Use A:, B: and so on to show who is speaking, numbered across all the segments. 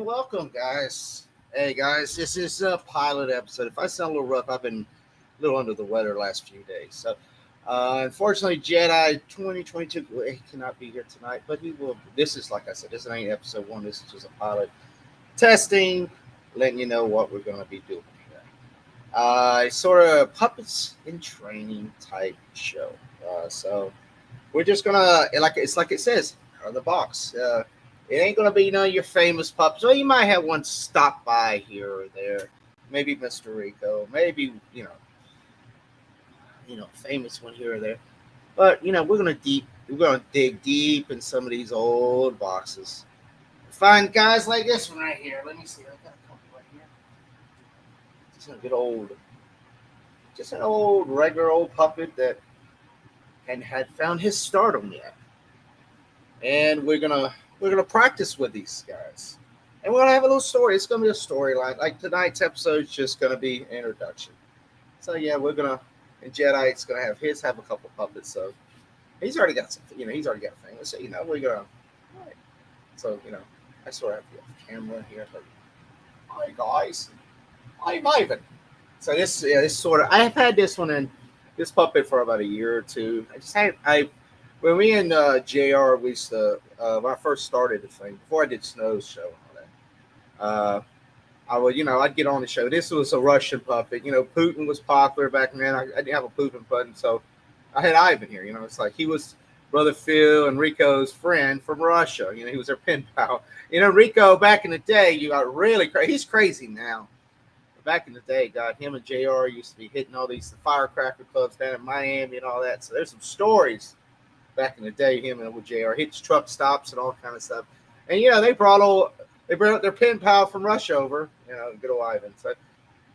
A: welcome, guys. Hey, guys, this is a pilot episode. If I sound a little rough, I've been a little under the weather the last few days. Unfortunately, Jedi 2022 he cannot be here tonight, but he will. This is, like I said, this ain't episode one. This is just a pilot testing, letting you know what we're going to be doing here. It's sort of puppets in training type show. So we're just gonna like it says out of the box. It ain't gonna be your famous puppets. Well, you might have one stop by here or there. Maybe Mr. Rico. Maybe famous one here or there. But we're gonna dig deep in some of these old boxes. Find guys like this one right here. Let me see. I got a couple right here. Just a good old, just an old regular old puppet that hadn't had found his stardom yet. And we're gonna practice with these guys, and we're gonna have a little story. It's gonna be a storyline. Like tonight's episode is just gonna be introduction. So yeah, and Jedi. It's gonna have a couple puppets. So he's already got some. He's already got a thing. So we're gonna. All right. So I sort of have to get off camera here. But, hi guys, I'm Ivan. So this sort of I've had this puppet for about a year or two. When me and JR, we used to, when I first started the thing, before I did Snow's show and all that, I'd get on the show. This was a Russian puppet. Putin was popular back then. I didn't have a Putin button, so I had Ivan here. It's like he was Brother Phil and Rico's friend from Russia. He was their pen pal. Rico, back in the day, you got really crazy. He's crazy now. But back in the day, God, him and JR used to be hitting all the firecracker clubs down in Miami and all that. So there's some stories. Back in the day, him and with JR hits truck stops and all kind of stuff, and they brought their pen pal from Russia over, good old Ivan. So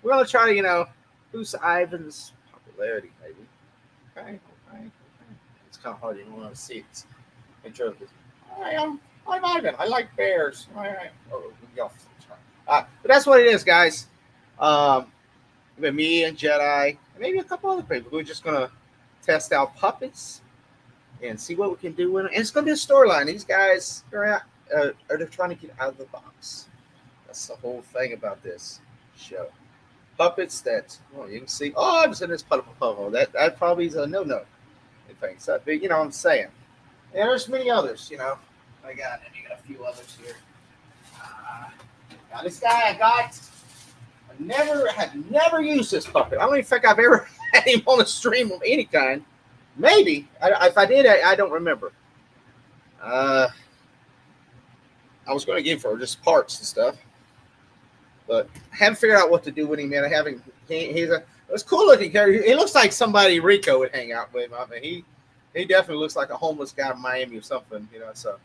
A: we're gonna try to boost Ivan's popularity, maybe. Okay. It's kind of hard to want to see it. Hi, I'm Ivan. I like bears. All right. But that's what it is, guys. With me and Jedi, and maybe a couple other people. We're just gonna test out puppets and see what we can do with it. And it's going to be a storyline. These guys are they're trying to get out of the box. That's the whole thing about this show. Puppets that, you can see, I'm in this puppet. That probably is a no-no. So, what I'm saying. And there's many others, I got a few others here. Now this guy I never used this puppet. I don't even think I've ever had him on a stream of any kind. Maybe. If I did, I don't remember. I was going to give for just parts and stuff. But I haven't figured out what to do with him, man. He's a cool looking character. He looks like somebody Rico would hang out with. I mean, he definitely looks like a homeless guy in Miami or something, So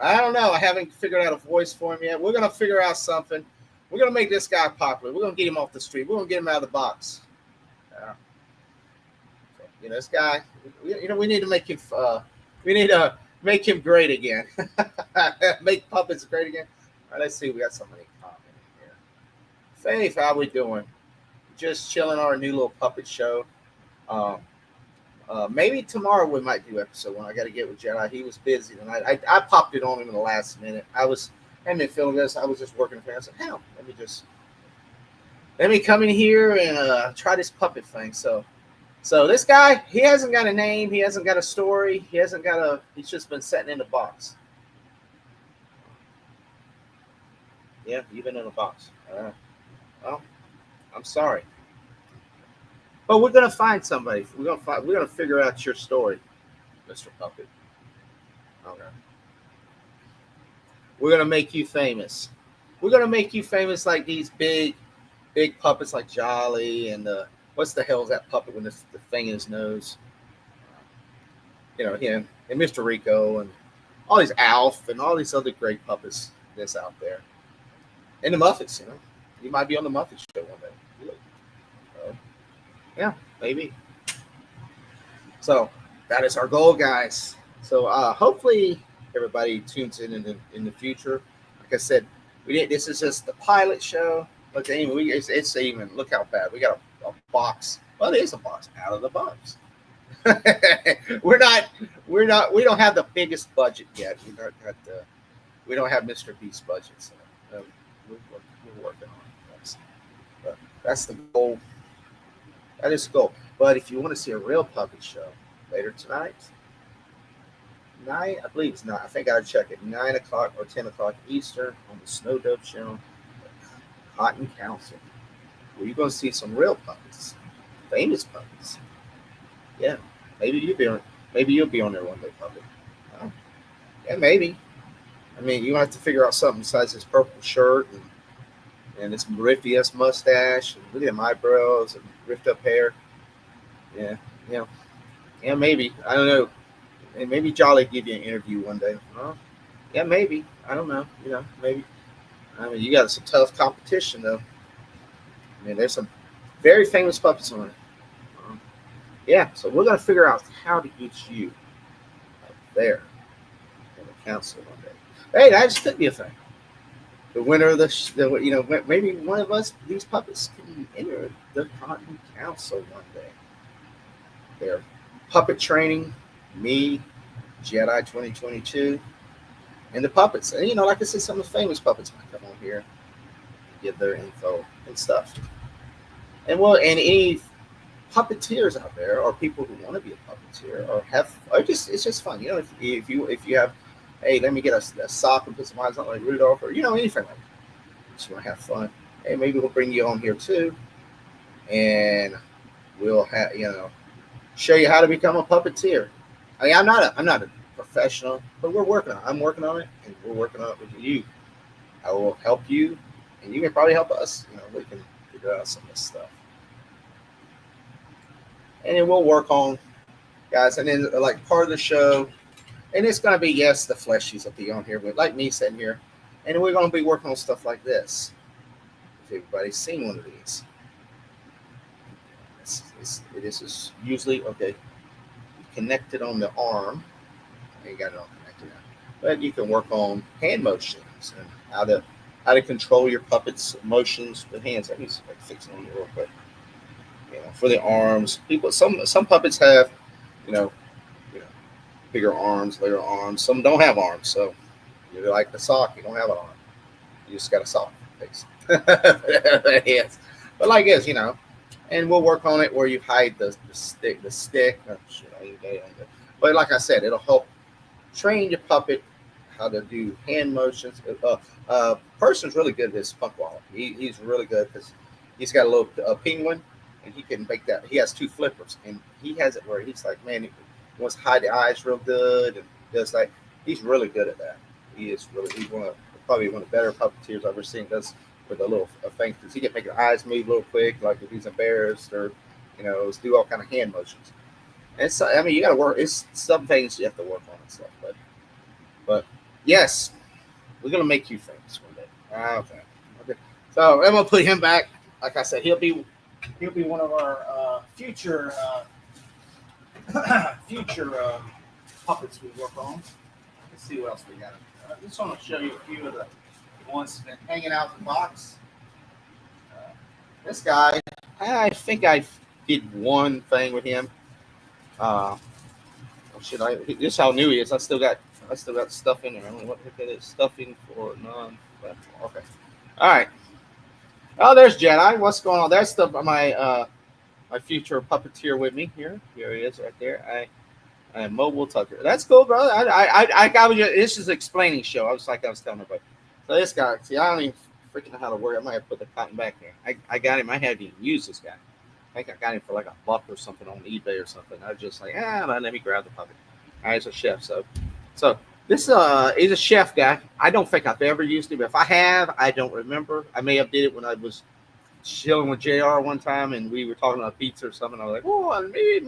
A: I don't know. I haven't figured out a voice for him yet. We're going to figure out something. We're going to make this guy popular. We're going to get him off the street. We're going to get him out of the box. This guy, we need to make him. We need to make him great again. Make puppets great again. All right, let's see. We got somebody commenting here. Faith, how we doing? Just chilling our new little puppet show. Maybe tomorrow we might do episode 1. I got to get with Jedi. He was busy tonight. I popped it on him in the last minute. I hadn't been feeling this. I was just working for him. I said, hell, let me come in here and try this puppet thing. So this guy, he hasn't got a name, he hasn't got a story, he's just been sitting in the box. Yeah, you've been in a box. Well, I'm sorry. But we're gonna find somebody. We're gonna figure out your story, Mr. Puppet. Okay. We're gonna make you famous. We're gonna make you famous like these big puppets like Jolly and what's the hell is that puppet with the thing in his nose? Him and Mr. Rico and all these Alf and all these other great puppets that's out there. And the Muppets, You might be on the Muppet show one day. Yeah, maybe. So that is our goal, guys. So hopefully everybody tunes in the future. Like I said, this is just the pilot show. Look, anyway, it's even, look how bad. We got a box. Well, it is a box out of the box. We don't have the biggest budget yet. we don't have Mr. Beast budget, so we're working on it. But that's the goal. That is the goal. But if you want to see a real puppet show later tonight, I believe it's not. I think I gotta check it. 9 o'clock or 10 o'clock Eastern on the Snow Dove Channel, Cotton Council. Where you're gonna see some real puppets, famous puppets. Yeah, maybe you'll be on. Maybe you'll be on there one day, puppet. Uh, yeah, maybe. I mean, you have to figure out something besides this purple shirt and this riffy ass mustache and look at my eyebrows and ripped up hair. Yeah, yeah, yeah. Maybe I don't know. And maybe Jolly give you an interview one day. Well, yeah, maybe. I don't know. Maybe. I mean, you got some tough competition though. I mean, there's some very famous puppets on it. Um, yeah, so we're gonna figure out how to get you up there in the council one day. Hey, that just could be a thing. The winner of maybe one of us, these puppets, can enter the Cotton Council one day. They're puppet training, me, Jedi 2022, and the puppets. And like I said, some of the famous puppets might come on here and give their info and stuff. And any puppeteers out there, or people who want to be a puppeteer, or just it's just fun. If you have, hey, let me get a sock and put some eyes on like Rudolph, or anything like that. Just want to have fun. Hey, maybe we'll bring you on here too, and we'll have show you how to become a puppeteer. I mean, I'm not a professional, but we're working on it. I'm working on it, and we're working on it with you. I will help you, and you can probably help us. We can figure out some of this stuff, and then we'll work on, guys. And then like part of the show, and it's gonna be the fleshies will be on here, but like me sitting here, and we're gonna be working on stuff like this. If everybody's seen one of these, this is usually okay. Connected on the arm. I ain't got it all connected now. But you can work on hand motions and how to control your puppet's motions with hands. Let me fix it on you real quick. For the arms, some puppets have, you know, you know, bigger arms, lighter arms. Some don't have arms, so you're like the sock. You don't have an arm. You just got a sock face. Yes, but like this, and we'll work on it where you hide the stick. But like I said, it'll help train your puppet how to do hand motions. Person's really good at this punk wall. He's really good because he's got a little penguin, and he can make that. He has two flippers, and he has it where he's like, man, he wants to hide the eyes real good, and just like he's really good at that. He's probably one of the better puppeteers I've ever seen. Does with a little thing because he can make the eyes move real quick, like if he's embarrassed or do all kind of hand motions. And you got to work. It's some things you have to work on and stuff, but yes, we're gonna make you famous one day. Okay. So I'm gonna put him back. Like I said, he'll be one of our future puppets we work on. Let's see what else we got. I just want to show you a few of the ones that's been hanging out in the box. This guy, I think I did one thing with him. This is how new he is. I still got stuff in there. I don't know what the heck it is. Stuffing for non-platform. Okay. All right. Oh, there's Jedi. What's going on? That's my future puppeteer with me here. Here he is, right there. I am Mobile Tucker. That's cool, brother. I was just, this is an explaining show. I was telling everybody. So this guy, see, I don't even freaking know how to work. I might have put the cotton back there. I got him. I hadn't even used this guy. I think I got him for like $1 or something on eBay or something. I was just like, let me grab the puppet. All right, he's a chef. So this he's a chef guy. I don't think I've ever used him. If I have, I don't remember. I may have did it when I was chilling with JR one time and we were talking about pizza or something. I was like, oh, me,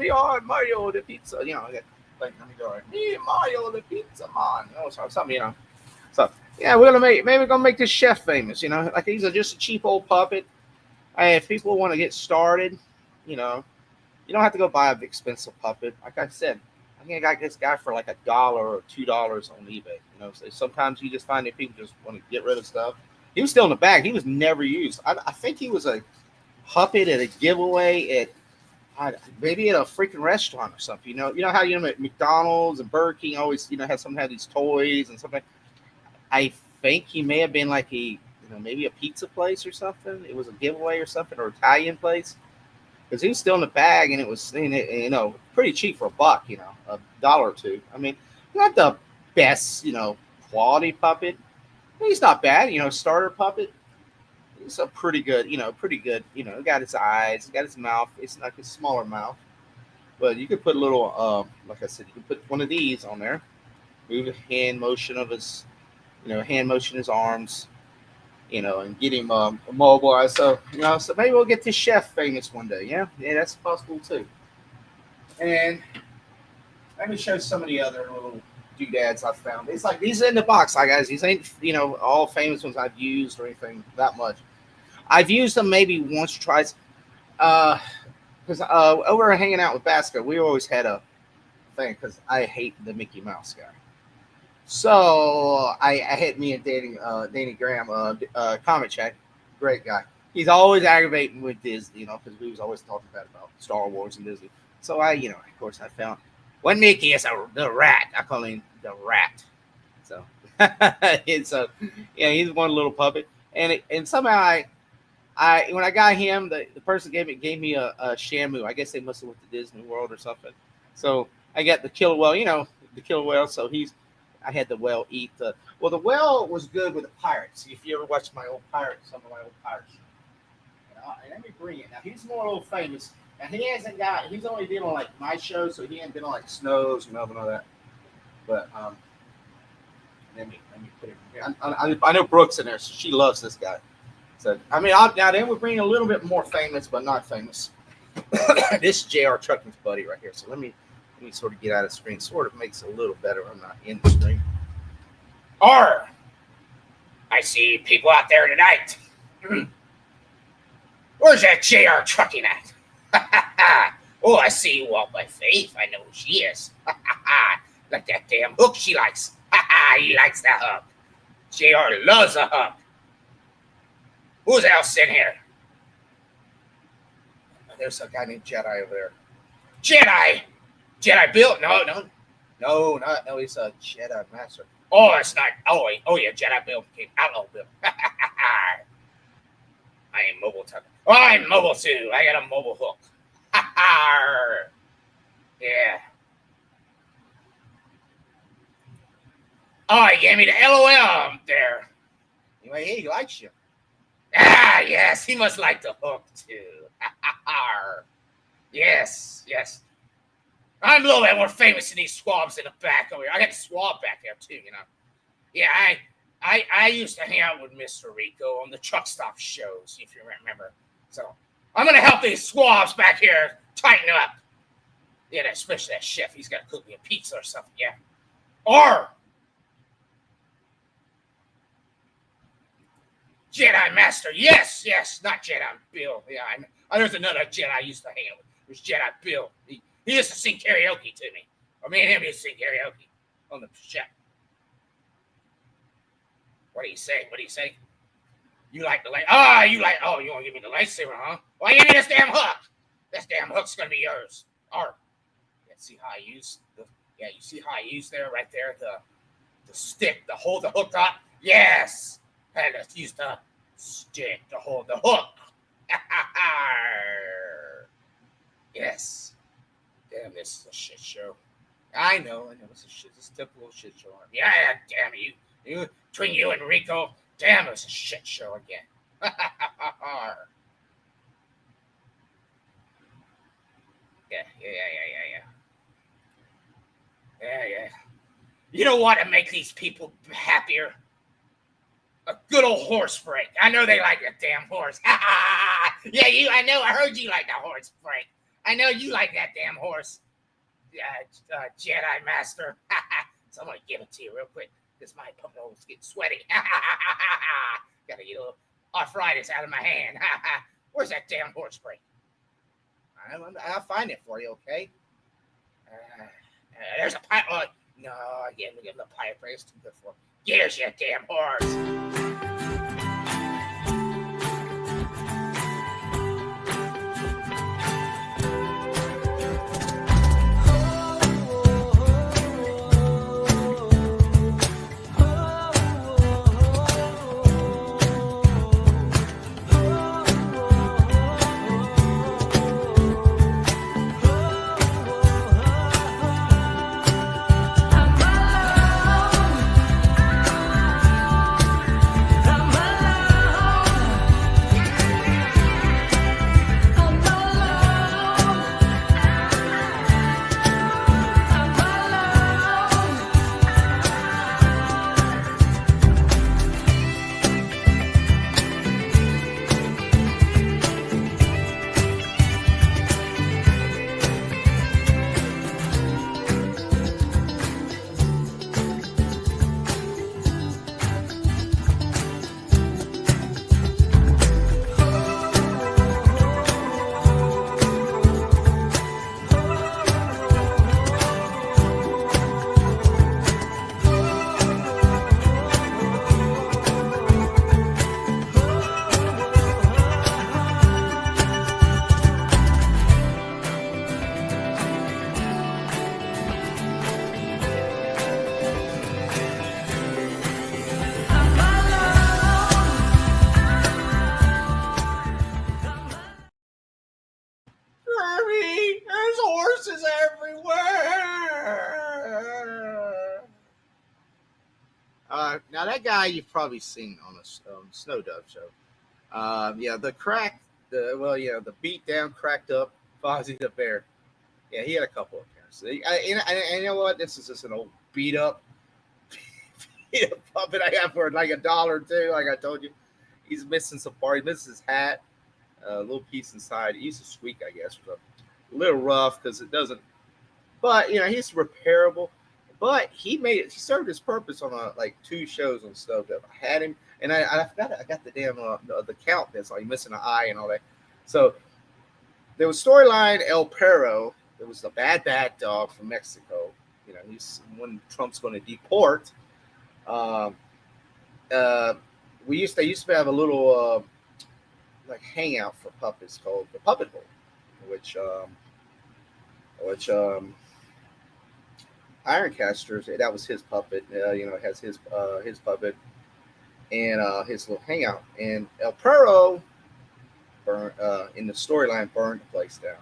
A: Mario the pizza. I got like, let me go right. Me, Mario the pizza man. Something, So yeah, we're gonna make this chef famous. Like he's just a cheap old puppet. If people want to get started, you don't have to go buy an expensive puppet. Like I said, I think I got this guy for like $1 or $2 on eBay. So sometimes you just find that people just want to get rid of stuff. He was still in the bag. He was never used. I think he was a puppet at a giveaway at maybe at a freaking restaurant or something. You know how at McDonald's and Burger King always have these toys and something. I think he may have been like maybe a pizza place or something. It was a giveaway or something, or Italian place, because he was still in the bag, and it was pretty cheap for $1, $1 or two. I mean, not the best quality puppet. He's not bad, starter puppet. He's a pretty good. Got his eyes, got his mouth. It's like a smaller mouth, but you could put a little, like I said, you can put one of these on there. Move the hand motion of his, hand motion his arms, and get him mobilized. So maybe we'll get this chef famous one day. Yeah, yeah, that's possible too. And let me show some of the other little doodads I've found. It's like these are in the box, hi guys. These ain't all famous ones I've used or anything that much. I've used them maybe once or twice. Because over hanging out with Basco, we always had a thing because I hate the Mickey Mouse guy. So I hit me and Danny Graham, Comic Check, great guy. He's always aggravating with Disney, because we was always talking about Star Wars and Disney. So of course, I found one Mickey is the rat. I call him the rat. So and so he's one little puppet, and somehow when I got him, the person gave me a Shamu. I guess they must have went to Disney World or something. So I got the killer whale, the killer whale. So I had the whale eat the whale was good with the pirates. If you ever watched my old pirates, some of my old pirates. And let me bring it now. He's more old famous, and he's only been on like my show, so he ain't been on like Snows and all that. But let me put it in here. I know Brooke's in there, so she loves this guy. So now then we're bringing a little bit more famous, but not famous. This J.R. Trucking's buddy right here. So let me sort of get out of the screen. Sort of makes it a little better. I'm not in the screen. I see people out there tonight. Where's that J.R. Trucking at? Oh, I see you walk by Faith. I know who she is. Like that damn hook she likes. He likes that hook. J.R. loves a hook. Who's else in here? There's a guy named Jedi over there. Jedi Bill? No, he's a Jedi Master. Oh, it's not. Oh, yeah, Jedi Bill became Outlaw Bill. I am mobile too. Oh, I'm mobile too. I got a mobile hook. Yeah. Oh, he gave me the LOL there. Anyway, he likes you. Yes, he must like the hook too. Yes. I'm a little bit more famous than these swabs in the back over here. I got a swab back there too, Yeah, I used to hang out with Mr. Rico on the truck stop shows, if you remember. So I'm gonna help these swabs back here tighten up. Yeah, especially that chef. He's gotta cook me a pizza or something. Yeah. Or Jedi Master. Yes, not Jedi Bill. Yeah, I there's another Jedi I used to hang out with. It was Jedi Bill. He used to sing karaoke to me. Or me and him used to sing karaoke on the ship. What do you say? You like the light? You want to give me the lightsaber, huh? Well, give me this damn hook. This damn hook's going to be yours. Or, you see how I use there, right there, the stick to hold the hook up? Yes. And let's use the stick to hold the hook. Yes. Damn, this is a shit show. I know, it's a shit. It's a typical shit show. Yeah, damn you. Between you and Rico, damn, it's a shit show again. Yeah. You know what to make these people happier? A good old horse break. I know they like that damn horse. Yeah, I know. I heard you like that horse break. I know you like that damn horse. Jedi Master. So I'm going to give it to you real quick because my puppet hole's getting sweaty. Got to get a little arthritis out of my hand. Where's that damn horse break? I'll find it for you, okay? There's a pipe. No, again, we give the pipe break. It's too good for it. Here's your damn horse. now that guy you've probably seen on a Snow Dove show. Yeah, the beat down, cracked up Fozzie the Bear. Yeah, he had a couple of appearances. And you know what? This is just an old beat up, puppet I have for like $1 too. Like I told you, he's missing some part. He misses his hat, a little piece inside. He used to squeak, I guess, was a little rough because it doesn't. But he's repairable. But he made it. He served his purpose on like 2 shows on Stove Up. I had him, and I forgot it. I got the damn the count. That's like missing an eye and all that. So there was storyline El Perro. There was the bad dog from Mexico. He's when Trump's going to deport. Um, uh, they used to have a little like hangout for puppets called the Puppet Hole, which Ironcasters, that was his puppet. Has his puppet and his little hangout. And El Perro in the storyline burned the place down.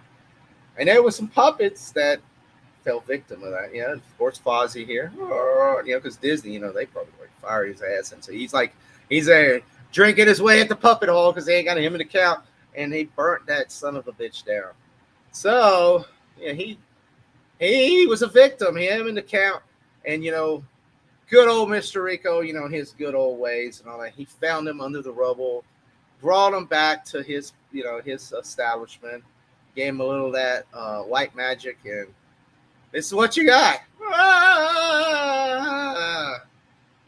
A: And there was some puppets that fell victim of that. Of course, Fozzie here, because Disney, they probably fired his ass, and so he's there drinking his way at the puppet hole because they ain't got him in the count, and they burnt that son of a bitch down. So he was a victim, him in the count, and good old Mr. Rico, his good old ways and all that. He found him under the rubble, brought him back to his establishment, gave him a little of that white magic, and this is what you got.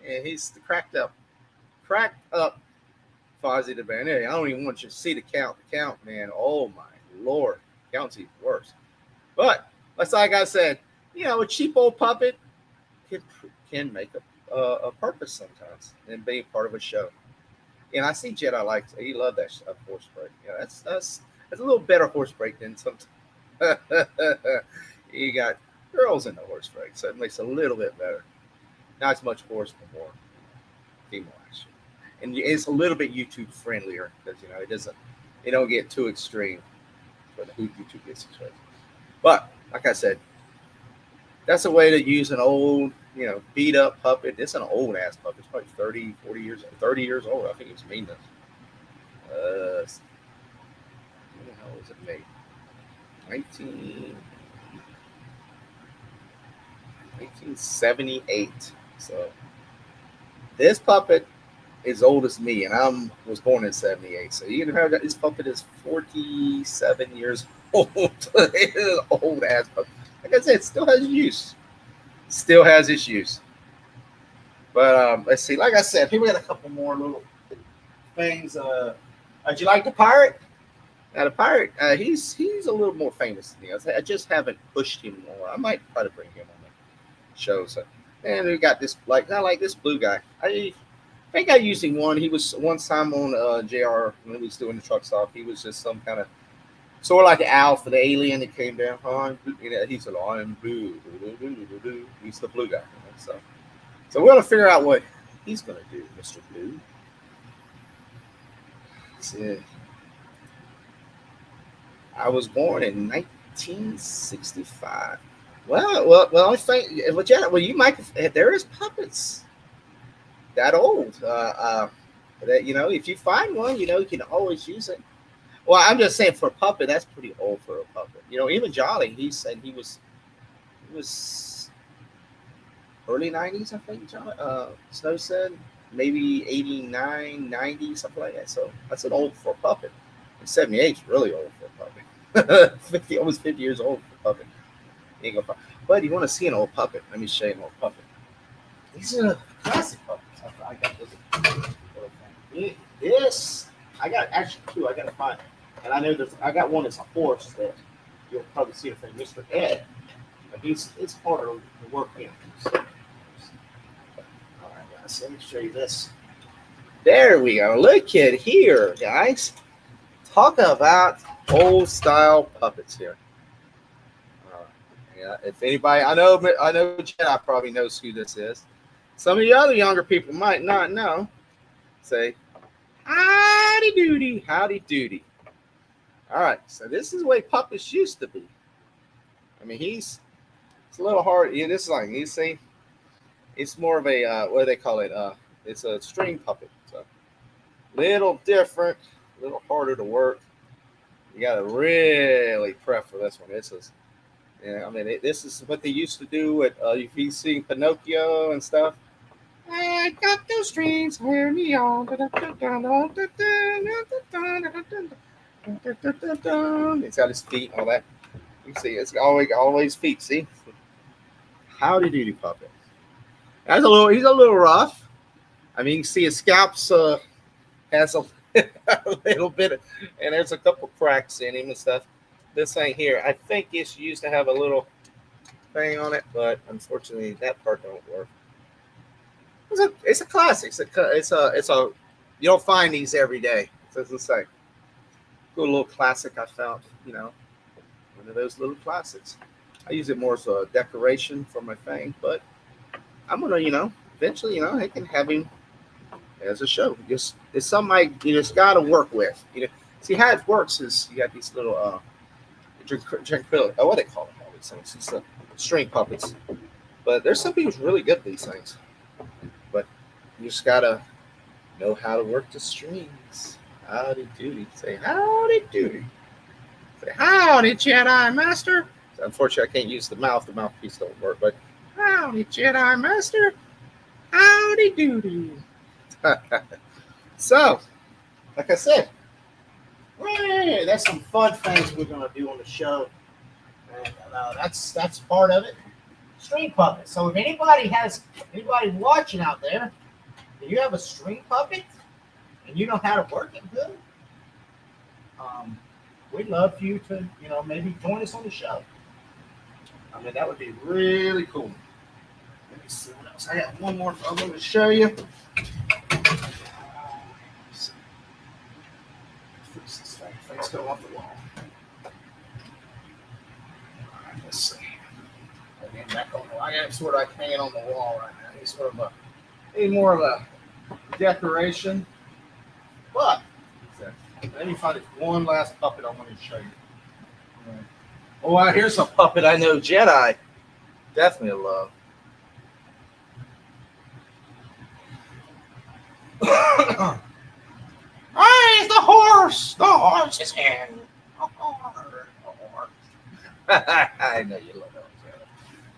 A: And he's cracked up Fozzie the Bear. I don't even want you to see the count. The count, man. Oh my Lord, count's even worse. But that's like I said, a cheap old puppet can make a purpose sometimes and be part of a show. And I see Jedi he loved that horse break. That's a little better horse break than sometimes. You got girls in the horse break, so it makes it a little bit better. Not as much horse, but more female action, and it's a little bit YouTube friendlier because it don't get too extreme. But YouTube gets extreme. But like I said, that's a way to use an old, beat up puppet. It's an old ass puppet. It's probably 30 years old. I think it's mean this. When the hell was it made? 1978. So this puppet is old as me, and I was born in 78. So you know this puppet is 47 years old. It is an old ass puppet. Like I said, it still has use. Still has its use. But let's see. Like I said, here we got a couple more little things. Did you like the pirate? Now the pirate, he's a little more famous than the others. I just haven't pushed him more. I might try to bring him on the show. So, and we got this I like this blue guy. I think I used him one. He was one time on JR when we was doing the truck stop. He was just some kind of sort of like the Alf, the alien that came down. He said, "I'm blue." He's the blue guy. So we're gonna figure out what he's gonna do, Mr. Blue. Let's see. I was born in 1965. Well. I think, you might. There is puppets that old. That if you find one, you can always use it. Well, I'm just saying for a puppet, that's pretty old for a puppet. Even Jolly, he said he was early 90s, I think. Snow said maybe 89, 90, something like that. So that's an old for a puppet. And 78 is really old for a puppet. 50, almost 50 years old for a puppet. But you want to see an old puppet? Let me show you an old puppet. These are classic puppets. I got this. This I got actually 2. I got to find. And I know I got one that's a horse that you'll probably see it from Mr. Ed. But it's harder to work in. So, all right, guys. Let me show you this. There we go. Look at here, guys. Talk about old style puppets here. Yeah, if anybody, I know Jedi probably knows who this is. Some of the other younger people might not know. Say, howdy doody. All right, so this is the way puppets used to be. I mean, it's a little hard. Yeah, this is like you see, It's more of a what do they call it? It's a string puppet. So little different, a little harder to work. You got to really prep for this one. This is, yeah, I mean, this is what they used to do at if you see Pinocchio and stuff. I got those strings, wear me on. It's got his feet and all that. You can see it's always feet. See, howdy doody puppet. He's a little rough. I mean, you can see his scalp's has a, a little bit, and there's a couple cracks in him and stuff. This thing here, I think it's used to have a little thing on it, but unfortunately, that part don't work. It's a classic. It's a you don't find these every day. So it's like a little classic I found. One of those little classics. I use it more as a decoration for my thing, but I'm gonna eventually I can have him as a show. Just it's something you just got to work with. See how it works is you got these little what they call them, all these things. It's string puppets. But there's some people who's really good at these things. But you just gotta know how to work the strings. Howdy doody. Say howdy doody. Say howdy Jedi Master. So unfortunately, I can't use the mouth. The mouthpiece don't work. But howdy Jedi Master. Howdy doody. So, like I said, hey, that's some fun things we're gonna do on the show, and that's part of it. String puppet. So if anybody watching out there, if you have a string puppet and you know how to work it good, we'd love for you to maybe join us on the show. I mean that would be really cool. Let me see what else. I got one more I'm going to show you. Things go off the wall. All right, let's see. Again, back on the wall. I got sort of like hanging on the wall right now. He's sort of more of a decoration. But let me find one last puppet I want to show you. Oh, here's a puppet I know Jedi definitely love. Hey, it's the horse! The horse is here. The horse. I know you love that.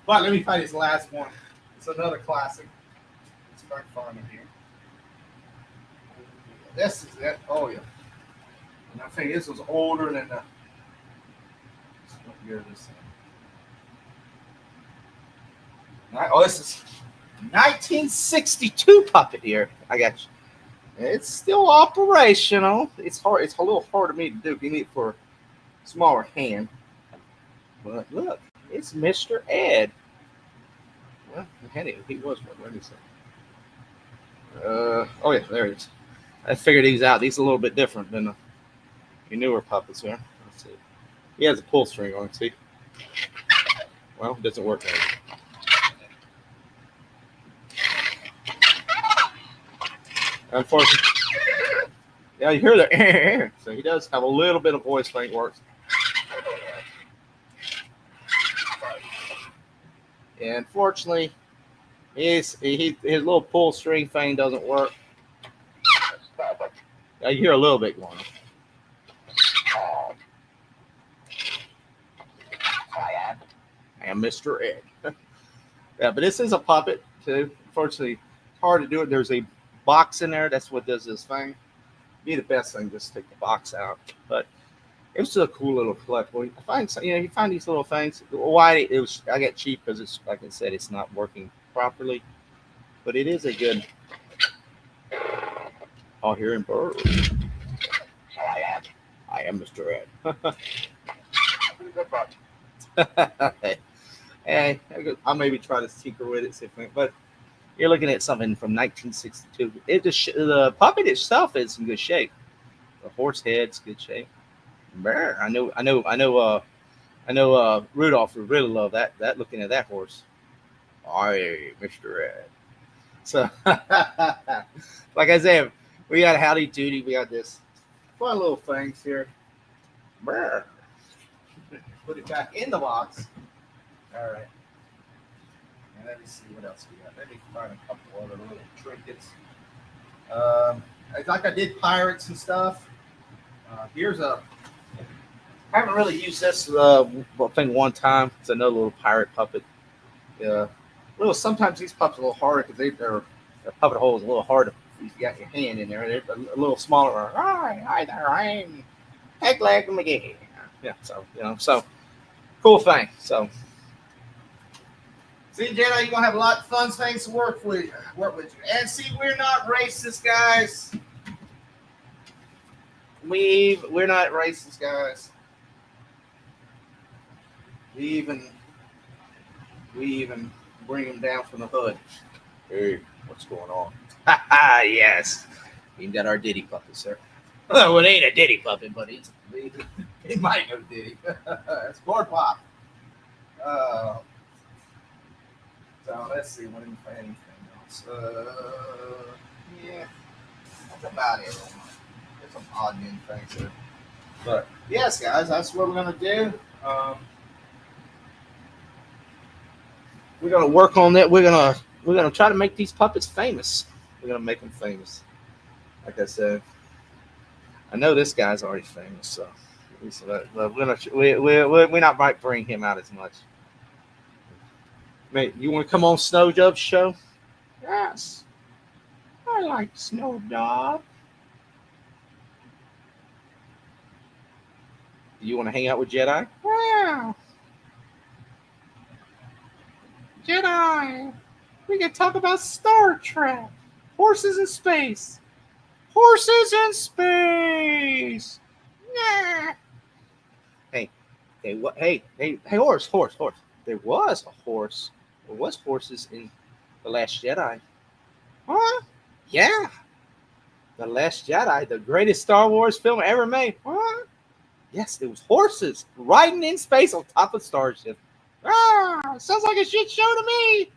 A: But let me find his last one. It's another classic. It's quite fun in here. This is it. Oh, yeah. And I think this was older than the. What year is this? Oh, this is 1962 puppet here. I got you. It's still operational. It's hard. It's a little hard for me to do. You need it for a smaller hand. But look, it's Mr. Ed. Well, he was one. Let me see. Oh yeah, there it is. I figured these out. These are a little bit different than the newer puppets here. Let's see. He has a pull string on it. See? Well, it doesn't work anymore. Unfortunately, yeah, you hear that. So he does have a little bit of voice thing works. And unfortunately, his little pull string thing doesn't work. Yeah, you hear a little bit going on. I am Mr. Ed. Yeah, but this is a puppet too. Unfortunately, it's hard to do it. There's a box in there. That's what does this thing. Be the best thing just take the box out. But it was a cool little collectible. You find these little things. Why I got cheap because it's like I said, it's not working properly. But it is a good. All hearing birds. I am Mr. Ed. Hey, I'll maybe try to tinker with it, see if but you're looking at something from 1962. The puppet itself is in good shape. The horse head's good shape. I know. Rudolph would really love that. Looking at that horse. I, Mr. Ed. So, like I said, we got Howdy Doody. We got this fun little things here. Put it back in the box. All right. And Let me see what else we got. Let me find a couple other little trinkets. Like I did pirates and stuff. Here's a. I haven't really used this thing one time. It's another little pirate puppet. Yeah. Little. Sometimes these puppets are a little harder because their puppet hole is a little hard. You got your hand in there. They're a little smaller. Hi there. I'm Pegleg McGee. Yeah. So cool thing. So. See, Jedi, you're gonna have a lot of fun things to work with you. And see, we're not racist, guys. We're not racist, guys. We even bring them down from the hood. Hey, what's going on? Ha ha! Yes, we got our Diddy puppet, sir. Well, it ain't a Diddy puppet, but he might know Diddy. It's Board Pop. Uh, so let's see. What do you find anything else? Yeah, that's about it. There's some odd new things here. But yes, guys, that's what we're gonna do. We're gonna work on that. We're gonna try to make these puppets famous. We're gonna make them famous. Like I said, I know this guy's already famous, so we not might bring him out as much. Mate, you want to come on Snow Dub's show? Yes, I like Snow Dub. Do you want to hang out with Jedi? Yeah, Jedi. We can talk about Star Trek, horses in space, horses in space. Yeah. Hey, hey, horse. There was a horse. There was horses in The Last Jedi. Huh? Yeah. The Last Jedi, the greatest Star Wars film ever made. Huh? Yes, there was horses riding in space on top of starship. Sounds like a shit show to me.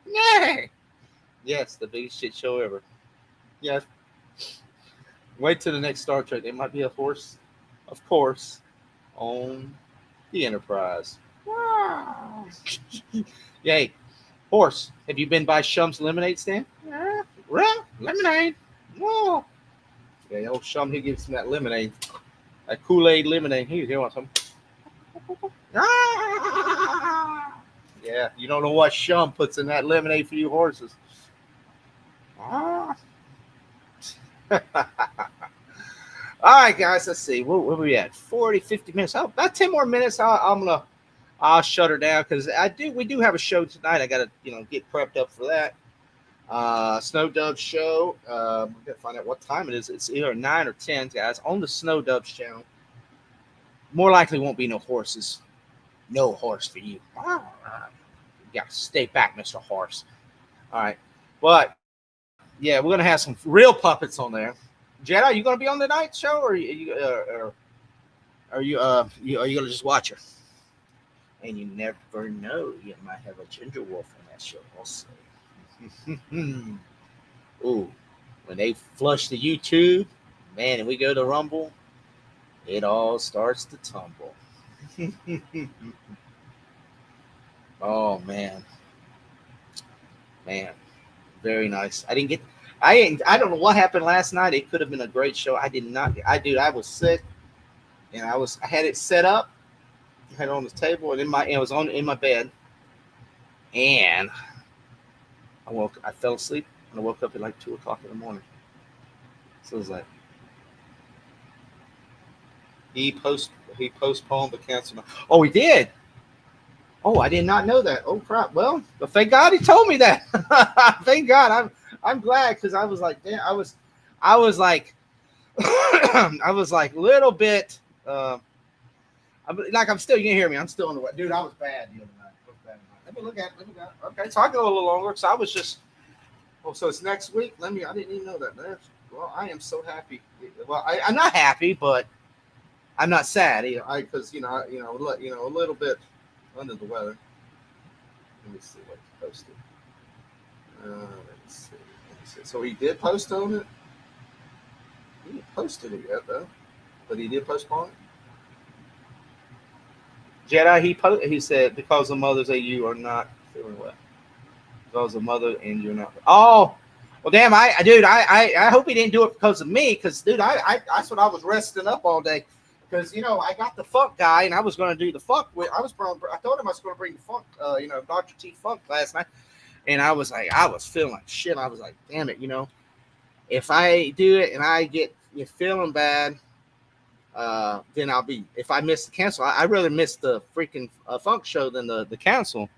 A: Yeah. Yes, the biggest shit show ever. Yes. Wait till the next Star Trek. There might be a horse, of course, on the Enterprise. Wow. Yay. Horse, have you been by Shum's lemonade stand? Yeah. Lemonade. Whoa. Yeah, old Shum, he gives me that lemonade. That Kool-Aid lemonade. Here, want some? Yeah, you don't know what Shum puts in that lemonade for you horses. All right, guys, let's see. Where are we at? 40, 50 minutes. Oh, about 10 more minutes. I'll shut her down because we do have a show tonight. I gotta, get prepped up for that. Snow Dubs show. We gotta find out what time it is. It's either 9 or 10, guys, on the Snow Dubs channel. More likely won't be no horses. No horse for you. You gotta stay back, Mr. Horse. All right. But yeah, we're gonna have some real puppets on there. Jed, are you gonna be on the night show, or are you gonna just watch her? And you never know, you might have a ginger wolf on that show also. Ooh, when they flush the YouTube, man, and we go to Rumble, it all starts to tumble. Oh man, very nice. I don't know what happened last night. It could have been a great show. I did not. I was sick, and I had it set up. I had it on the table, and it was in my bed, and I fell asleep, and I woke up at like 2:00 in the morning. So it was like he postponed the cancel. Oh, he did. Oh, I did not know that. Oh crap! Well, thank God he told me that. Thank God. I'm glad because I was like, damn, I was like, I was like a little bit. I'm still. You can hear me. I'm still in the way, dude. I was bad the other night. Let me look at it. Okay, so I go a little longer because I was just. Oh, so it's next week. I didn't even know that. Well, I am so happy. Well, I'm not happy, but I'm not sad. Because a little bit under the weather. Let me see what he posted. Let me see. So he did post on it. He didn't posted it yet though, but he did postpone it. Jedi, he said because of Mother's Day you are not feeling well. Because of mother and you're not. Oh, well, damn! Dude, I hope he didn't do it because of me. Because, dude, that's what I was resting up all day. Because I got the funk guy, and I was going to do the funk. I told him I was going to bring the funk, Dr. T funk last night, and I was like, I was feeling like shit. I was like, damn it, if I do it and I get you feeling bad, then I'll be. If I miss the cancel, I rather miss the freaking funk show than the cancel.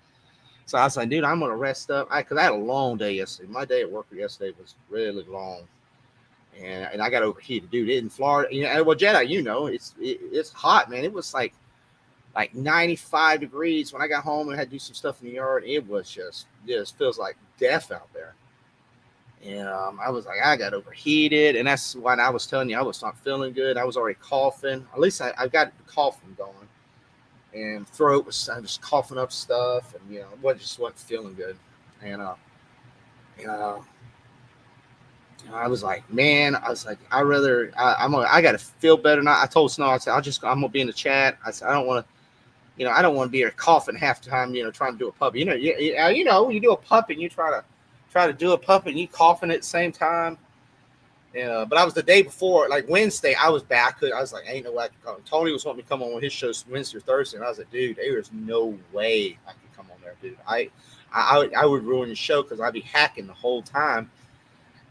A: So I was like, dude, I'm gonna rest up. Cause I had a long day yesterday. My day at work yesterday was really long, and I got overheated, dude. In Florida, well, Jedi, it's hot, man. It was like 95 degrees when I got home and had to do some stuff in the yard. It was just feels like death out there. And I was like, I got overheated, and that's why I was telling you I was not feeling good. I was already coughing. At least I got the coughing going, and I was coughing up stuff, and just wasn't feeling good. And uh, I was like, man, I got to feel better now. I told Snow, I said, I'm gonna be in the chat. I said, I don't want to. I don't want to be here coughing half the time, trying to do a puppet. You do a puppet and you try to do a puppet and you coughing at the same time. And but I was the day before, like Wednesday, I was back. I was like, ain't no way I can come. Tony was wanting me to come on his shows Wednesday or Thursday, and I was like, dude, there's no way I could come on there, dude. I would ruin the show because I'd be hacking the whole time,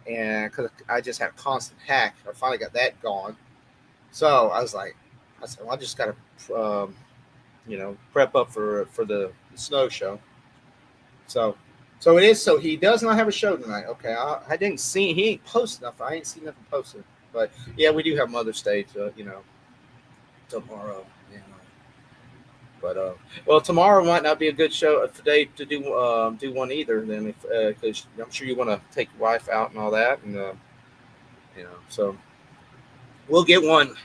A: and because I just had a constant hack. I finally got that gone. So I said, well, I just got to, prep up for the snow show. So it is. So he does not have a show tonight. Okay, I didn't see. He ain't posted nothing. I ain't seen nothing posted. But yeah, we do have Mother's Day tomorrow. But well, tomorrow might not be a good show today to do one either. Then because I'm sure you want to take your wife out and all that, and so we'll get one.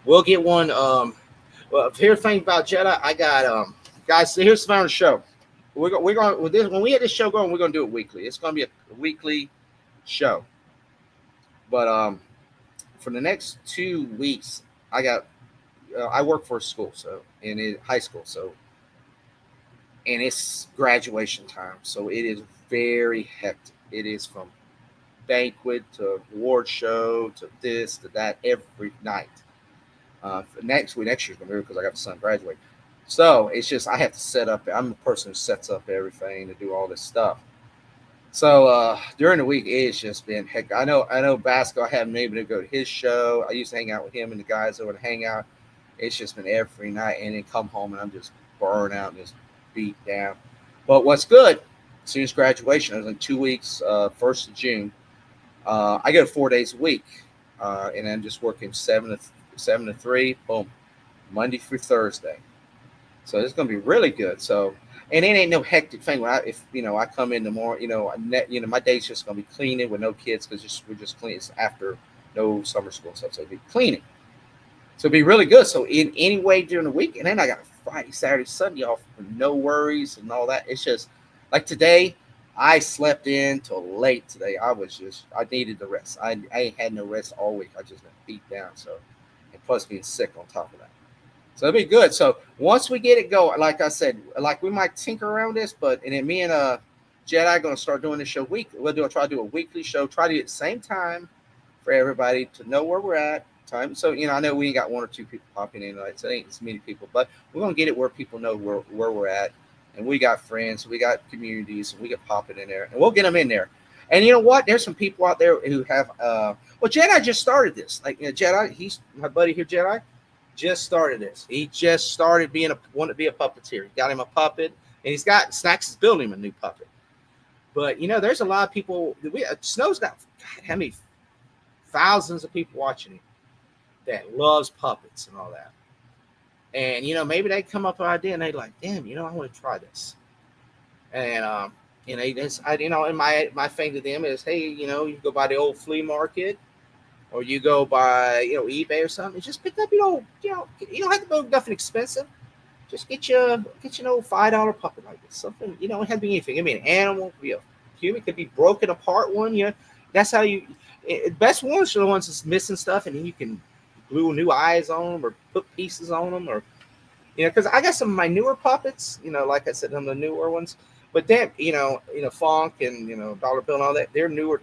A: We'll get one. Well, here's the thing about Jedi. I got guys. So here's the show. We're going with this when we get this show going. We're going to do it weekly. It's going to be a weekly show. But for the next 2 weeks, I work for a school, high school, and it's graduation time, so it is very hectic. It is from banquet to award show to this to that every night. Next year's gonna be because I got the son graduate. So it's just I have to set up. I'm the person who sets up everything to do all this stuff. So during the week, it's just been heck. I know Basco. I haven't been able to go to his show. I used to hang out with him and the guys over to hang out. It's just been every night, and then come home and I'm just burned out and just beat down. But what's good? As soon as graduation, I was in 2 weeks, 1st of June. I go 4 days a week, and I'm just working 7 to 3. Boom, Monday through Thursday. So it's going to be really good. So, and it ain't no hectic thing. When I come in the morning, my day's just going to be cleaning with no kids because we're just cleaning. It's after no summer school stuff, so it'll be cleaning. So it'll be really good. So in any way during the week, and then I got Friday, Saturday, Sunday off with no worries and all that. It's just like today, I slept in till late today. I needed the rest. I ain't had no rest all week. I just been beat down. So, and plus being sick on top of that. So it'll be good. So once we get it going, like I said, we might tinker around this, and then me and Jedi are going to start doing this show weekly. Try to do a weekly show. Try to do it at the same time for everybody to know where we're at. Time. So I know we ain't got 1 or 2 people popping in tonight, so it ain't as many people, but we're going to get it where people know where we're at, and we got friends, we got communities, and we get popping in there, and we'll get them in there. And you know what? There's some people out there who have. Well, Jedi just started this. Jedi, he's my buddy here. Jedi just started this. He just started wanting to be a puppeteer. He got him a puppet, and he's got Snacks is building him a new puppet. But there's a lot of people. Snow's got how many thousands of people watching him that loves puppets and all that. And maybe they come up with an idea and they like, damn, I want to try this. And and my thing to them is, hey, you go by the old flea market. Or you go by, eBay or something. Just pick up, you don't have to buy nothing expensive. Just get you an old $5 puppet like this. Something, it have to be anything. It could be an animal, it could be a human, it could be broken apart one. That's how best ones are the ones that's missing stuff, and then you can glue new eyes on them or put pieces on them, or Because I got some of my newer puppets, like I said, some of the newer ones. But then, Funk and Dollar Bill and all that, they're newer,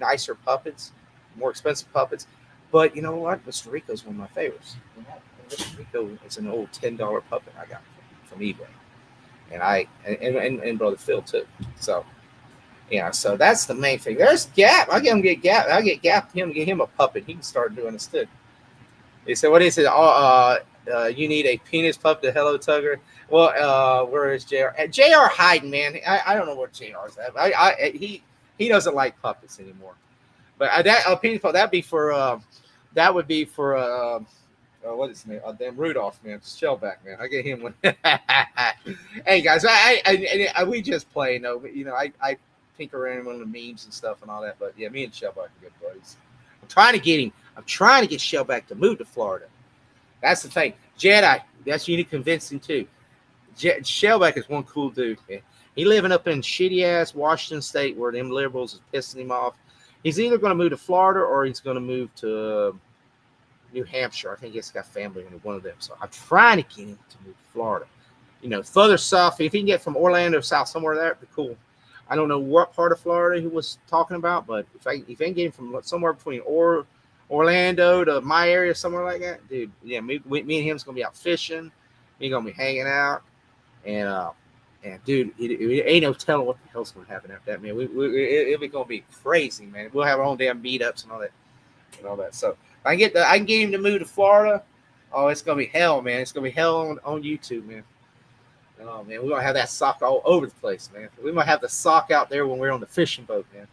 A: nicer puppets, more expensive puppets. But you know what? Mr. Rico's one of my favorites. Mr. Rico is an old $10 puppet I got from eBay, and and Brother Phil too. So yeah, so that's the main thing. There's Gap. I get Gap. I get him a puppet. He can start doing this too. He said, "What is it? You need a penis puppet to Hello Tugger." Well, where is Jr. Jr. hiding, man? I don't know where Jr.'s at. He doesn't like puppets anymore. But that penis puppet that would be for what is his name? Damn Rudolph, man. Shellback, man. I get him one. Hey guys, we just play. No, I tinker around on the memes and stuff and all that. But yeah, me and Shellback are good buddies. I'm trying to get him. I'm trying to get Shellback to move to Florida. That's the thing. Jedi. That's you need to convince him too. Shellback is one cool dude. Man. He living up in shitty ass Washington State where them liberals is pissing him off. He's either going to move to Florida or he's going to move to New Hampshire. I think he's got family in one of them. So I'm trying to get him to move to Florida. Further south, if he can get from Orlando south somewhere there, it'd be cool. I don't know what part of Florida he was talking about, but if I can get him from somewhere between Orlando to my area, somewhere like that, dude, yeah, me and him's gonna be out fishing. We're gonna be hanging out, and dude, it ain't no telling what the hell's gonna happen after that, man. It'll gonna be crazy, man. We'll have our own damn meetups and all that. So I can get him to move to Florida. Oh, it's gonna be hell, man. It's gonna be hell on YouTube, man. Oh man, we're gonna have that sock all over the place, man. We might have the sock out there when we're on the fishing boat, man.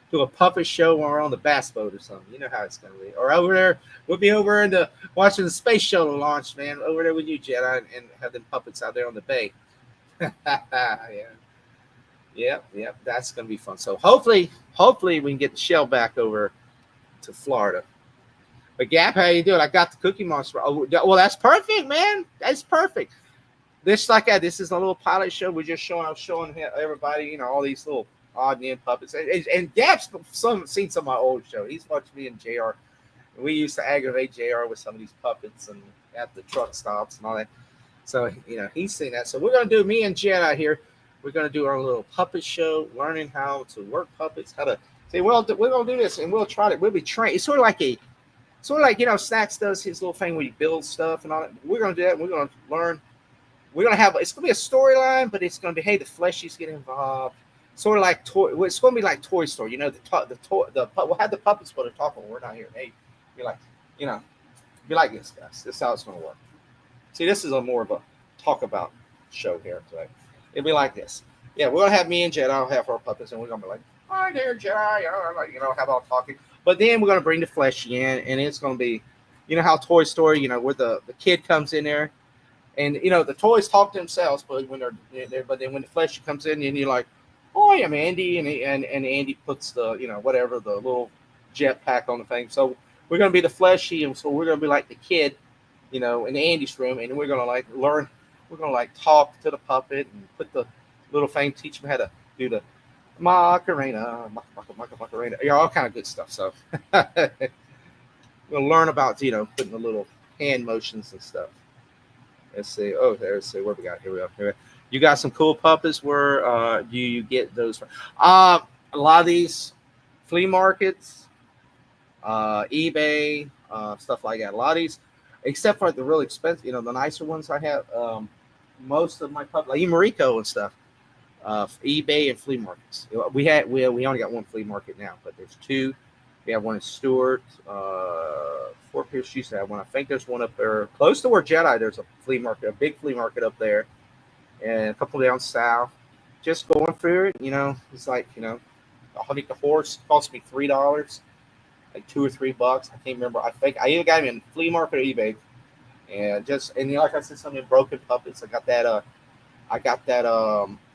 A: Do a puppet show when we're on the bass boat or something. You know how it's gonna be. Or over there, we'll be over in watching the space shuttle launch, man. Over there with you, Jedi, and have them puppets out there on the bay. Yeah. That's gonna be fun. So hopefully we can get the shell back over to Florida. But Gap, how you doing? I got the Cookie Monster. Oh, well, that's perfect, man. That's perfect. This is a little pilot show. We're just showing everybody, all these little odd name puppets. And Gap's seen some of my old show. He's watched me and JR. We used to aggravate JR with some of these puppets and at the truck stops and all that. So, he's seen that. So we're going to do, me and Jedi here, we're going to do our little puppet show, learning how to work puppets, how to say, well, we're going to do this and we'll try it. We'll be trained. It's sort of like, Snacks does his little thing where he builds stuff and all that. We're going to do that. We're going to learn. We're going to have, it's going to be a storyline, but it's going to be, hey, the fleshies get involved. Sort of like it's going to be like Toy Story. We'll have the puppets for the talk when we're not here. Hey, be like this, guys. This is how it's going to work. See, this is more of a talk about show here today. It'll be like this. Yeah, we're going to have me and Jedi. I'll have our puppets, and we're going to be like, hi there, Jedi. Have all talking. But then we're going to bring the fleshy in, and it's going to be, how Toy Story, where the kid comes in there. And the toys talk to themselves, but when then when the fleshy comes in, and you're like, "Oh, I'm Andy," and Andy puts the whatever the little jetpack on the thing. So we're gonna be the fleshy, and so we're gonna be like the kid, in Andy's room, and we're gonna learn. We're gonna talk to the puppet and put the little thing, teach him how to do the Macarena, Macarena, all kind of good stuff. So we'll learn about putting the little hand motions and stuff. Let's see. Oh, let's see what we got. Here we go. You got some cool puppets. Where do you get those from? A lot of these flea markets, eBay, stuff like that. A lot of these, except for the really expensive, the nicer ones I have. Most of my puppets, like Mariko and stuff, eBay and flea markets. We only got one flea market now, but there's two. We have one in Stewart. Fort Pierce used to have one. I think there's one up there close to where Jedi. There's a flea market, a big flea market up there, and a couple down south. Just going through it, it's like I think the horse cost me $3, like $2 or $3. I can't remember. I think I either got him in flea market or eBay, and like I said, some of broken puppets. I got that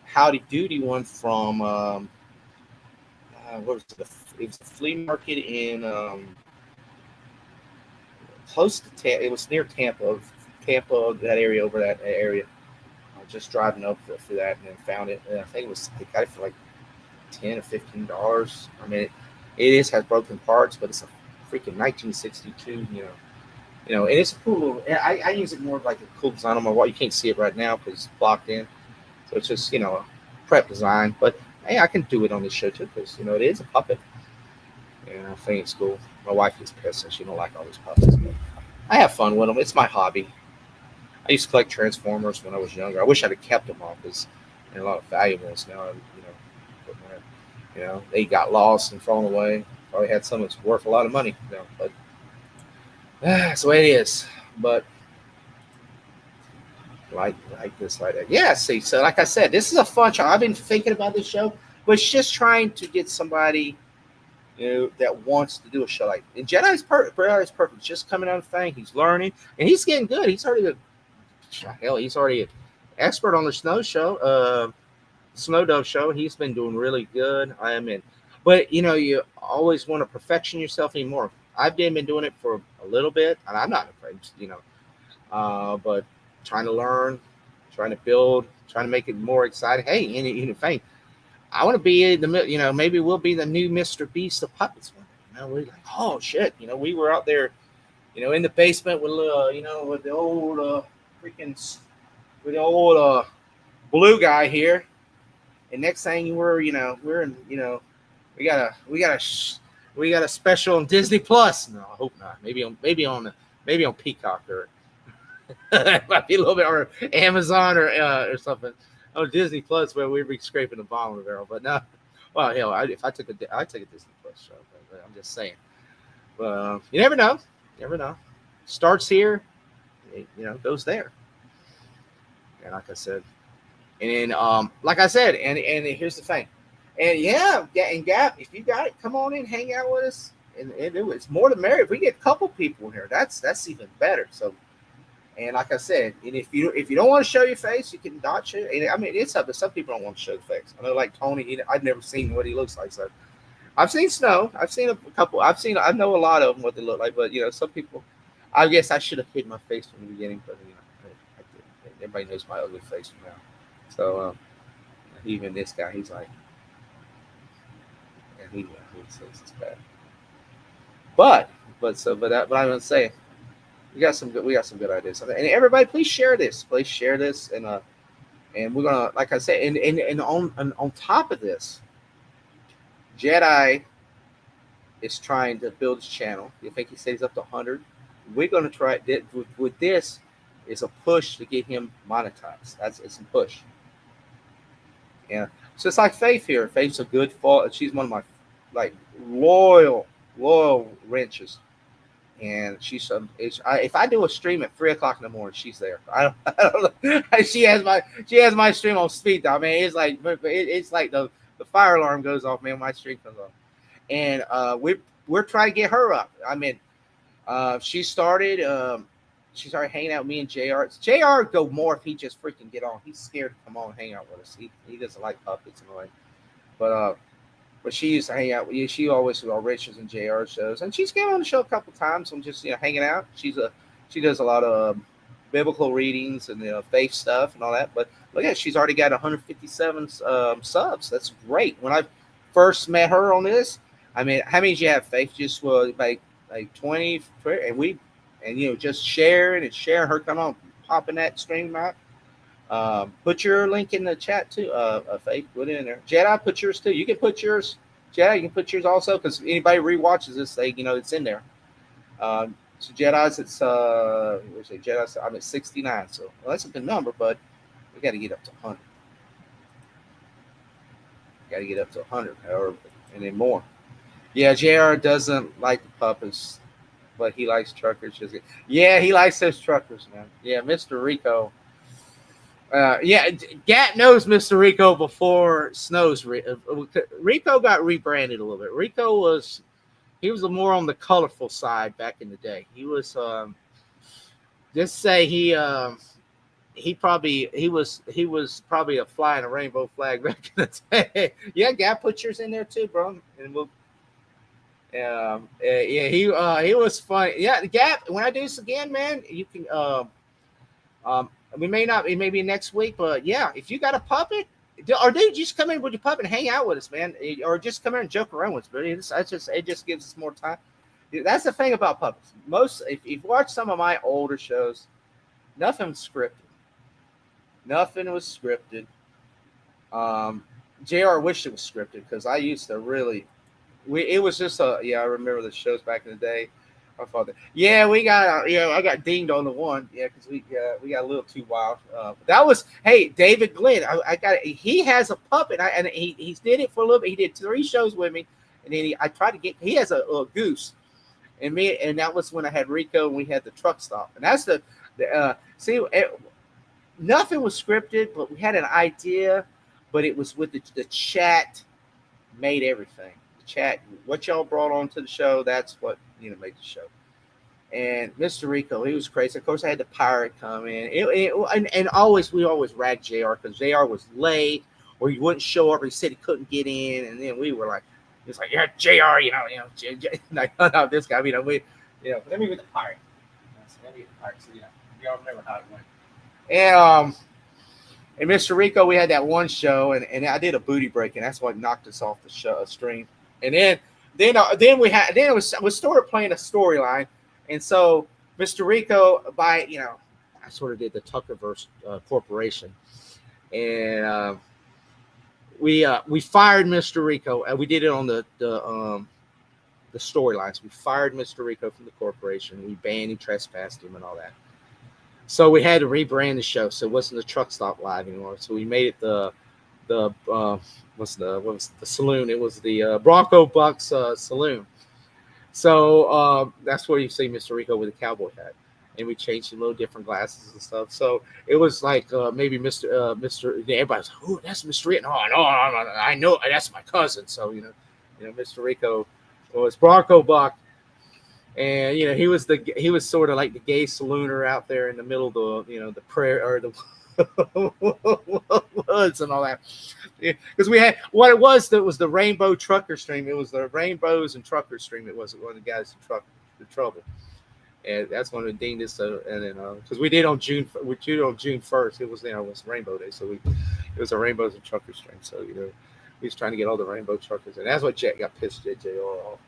A: Howdy Doody one from what was it? It was a flea market in close to Tampa. It was near Tampa, that area over that area. I was just driving up for that and then found it. And I think I got it for like $10 or $15. I mean, it has broken parts, but it's a freaking 1962, And it's a cool little. I use it more like a cool design on my wall. You can't see it right now because it's blocked in, so it's just a prep design. But hey, I can do it on this show too because it is a puppet, and I think it's cool. My wife gets pissed and she don't like all these puppets, but I have fun with them. It's my hobby. I used to collect Transformers when I was younger. I wish I'd have kept them all because they're a lot of valuables now. They got lost and thrown away. Probably had some that's worth a lot of money, but that's the way it is. But like this, like that. Yeah, see, so like I said, this is a fun show. I've been thinking about this show, but it's just trying to get somebody that wants to do a show like. And Jedi's perfect. Jedi's perfect. Just coming on the thing, he's learning, and he's getting good. He's already an expert on the Snow Dove show. He's been doing really good. I am in, but you always want to perfection yourself anymore. I've been doing it for a little bit, and I'm not afraid, but trying to learn, trying to build, trying to make it more exciting. Hey, in fact, I want to be maybe we'll be the new Mr. Beast of puppets one day. We're like, oh shit, we were out there, in the basement with with the old freaking with the old blue guy here, and next thing we're in, we got a special on Disney Plus. No, I hope not. Maybe on Peacock or it might be a little bit, or Amazon or something. Oh, Disney Plus, where we'd be scraping the bottom of the barrel. But no, well, hell, if I took I take a Disney Plus show. But I'm just saying. But you never know. You never know. Starts here, goes there. And like I said, and then like I said, and here's the thing, and and Gap, if you got it, come on in, hang out with us, and it's more than merry. If we get a couple people in here, that's even better. So. And like I said, and if you don't want to show your face, you can not show. And I mean, it's up to some people don't want to show the face. I know, like Tony, I've never seen what he looks like. So I've seen Snow. I've seen a couple. I know a lot of them what they look like. But some people, I guess I should have hid my face from the beginning. But I did. Everybody knows my ugly face now. So even this guy, he's like, and he says it's bad. But I'm gonna say. We got some good ideas, and everybody, please share this. Please share this, and we're gonna, like I said, and on top of this, Jedi is trying to build his channel. You think he says he's up to 100? We're gonna try it with this. Is a push to get him monetized. It's a push. Yeah. So it's like Faith here. Faith's a good fall. She's one of my like loyal wrenches. And she's if I do a stream at 3 o'clock in the morning, she's there. I don't know. She has my stream on speed dial. Man, it's like the fire alarm goes off, man. My stream comes off, and we're trying to get her up. I mean, she started hanging out with me and Jr. Jr. go more if he just freaking get on. He's scared to come on and hang out with us. He doesn't like puppets and all that. But she used to hang out with you. She always was on Richards and JR shows, and she's came on the show a couple times. I'm just hanging out. She does a lot of biblical readings and faith stuff and all that. But look at it, she's already got 157 subs. That's great. When I first met her on this, I mean, how many did you have? Faith just was like 20, and just sharing her. Come on, popping that stream out. Put your link in the chat too, Faith. Put it in there. Jedi, put yours too. You can put yours. Jedi, you can put yours also because anybody rewatches this, it's in there. So Jedi's, it's where's it? Jedi's, I'm at 69. So that's a good number, but we got to get up to 100. Got to get up to 100, and then more. Yeah, JR doesn't like the puppets, but he likes truckers. Yeah, he likes those truckers, man. Yeah, Mr. Rico. Gat knows Mr. Rico before Snow's. Rico got rebranded a little bit. He was more on the colorful side back in the day. He was just say he was probably a fly in a rainbow flag back in the day. Yeah, Gat put yours in there too, bro, and we'll. He was fun. Yeah, Gap. When I do this again, man, you can. We may not. It may be next week, but yeah, if you got a puppet, or dude, just come in with your puppet and hang out with us, man, or just come in and joke around with us. But it just gives us more time. That's the thing about puppets. Most, if you've watched some of my older shows, nothing was scripted. Nothing was scripted. Um, Jr. wished it was scripted because I used to really. It was just a, yeah. I remember the shows back in the day. My father, yeah, we got, I got dinged on the one, yeah, because we got a little too wild. That was, hey, David Glenn. I got, he has a puppet, and he did it for a little bit. He did 3 shows with me, and then I tried to get. He has a goose, and that was when I had Rico and we had the truck stop, and that's the see. Nothing was scripted, but we had an idea, but it was with the chat made everything. The chat, what y'all brought onto the show, that's what made the show. And Mr. Rico, he was crazy. Of course, I had the pirate come in, and always we always ragged Jr. because Jr. was late or he wouldn't show up. Or he said he couldn't get in, and then we were like, it's like, yeah, Jr. Like, no, this guy, let me get the pirate. Let me get the pirate. So y'all remember how it went. And Mr. Rico, we had that one show, and I did a booty break, and that's what knocked us off the show, stream. And then we started playing a storyline, and so Mr. Rico, I sort of did the Tuckerverse Corporation, and we fired Mr. Rico, and we did it on the storylines. We fired Mr. Rico from the corporation. We banned him, trespassed him, and all that. So we had to rebrand the show, so it wasn't the Truck Stop Live anymore. So we made it the what was the saloon? It was the Bronco Bucks Saloon. So that's where you see Mr. Rico with a cowboy hat, and we changed some little different glasses and stuff. So it was like maybe Mr. Everybody's, oh, that's Mr. Rico. No, I know that's my cousin. So Mr. Rico was Bronco Buck. And he was sort of like the gay salooner out there in the middle of the prairie or the woods and all that. Because we had what it was, that was the Rainbow Trucker Stream. It was the Rainbows and Trucker Stream. It was one of the guys in trouble, and that's one of the dinged. So and then because we did on June 1st, it was Rainbow Day, so it was a Rainbows and Trucker Stream. So we was trying to get all the Rainbow truckers, and that's what Jack got pissed at JR off.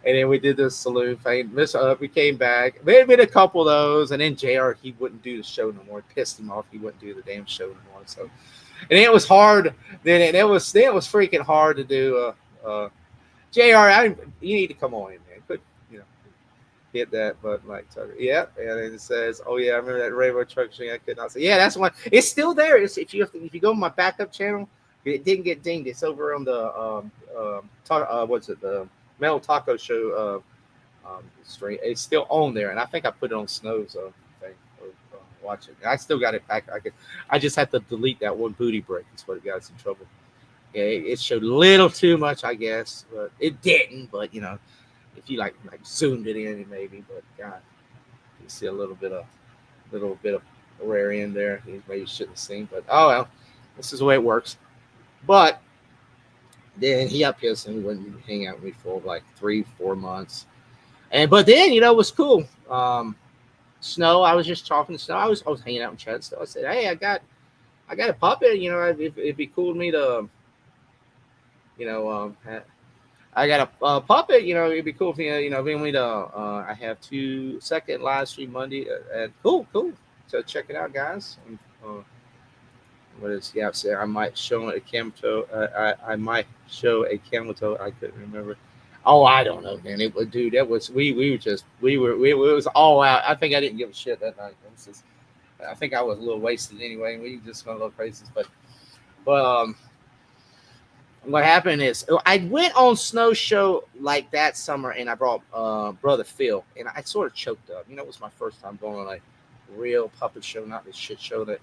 A: And then we did this saloon thing. We came back. We had a couple of those, and then JR, he wouldn't do the show no more. It pissed him off. He wouldn't do the damn show no more. So, and it was hard. Then it was freaking hard to do. JR, you need to come on in, man. Could hit that, but like yeah. And it says, oh yeah, I remember that Rainbow Truck thing. I could not say, yeah, that's one. It's still there. If you go on my backup channel, it didn't get dinged. It's over on the what's it, the Metal Taco Show stream. It's still on there, and I think I put it on Snow's thing. Watch it. I still got it back. I just had to delete that one booty break. That's what got us in trouble. Yeah, it showed a little too much, I guess, but it didn't. But if you like zoomed it in, maybe. But God, you see a little bit of rear end there. Maybe you shouldn't have seen, but oh well, this is the way it works. But then he up here and he wouldn't hang out with me for like 3-4 months. But then, it was cool. Snow, I was just talking to Snow. I was hanging out in chat stuff. I said, hey, I got a puppet. It'd be cool to me to, I got a puppet. It'd be cool if I have 2 second live stream Monday. Cool. So check it out, guys. What is I might show a Camoto. I might show a Camoto. I couldn't remember. Oh, I don't know, man. It was, dude. That was we was all out. I think I didn't give a shit that night. I think I was a little wasted anyway. We just went a little crazy, but what happened is I went on Snow Show like that summer, and I brought Brother Phil, and I sort of choked up. It was my first time going on a real puppet show, not this shit show that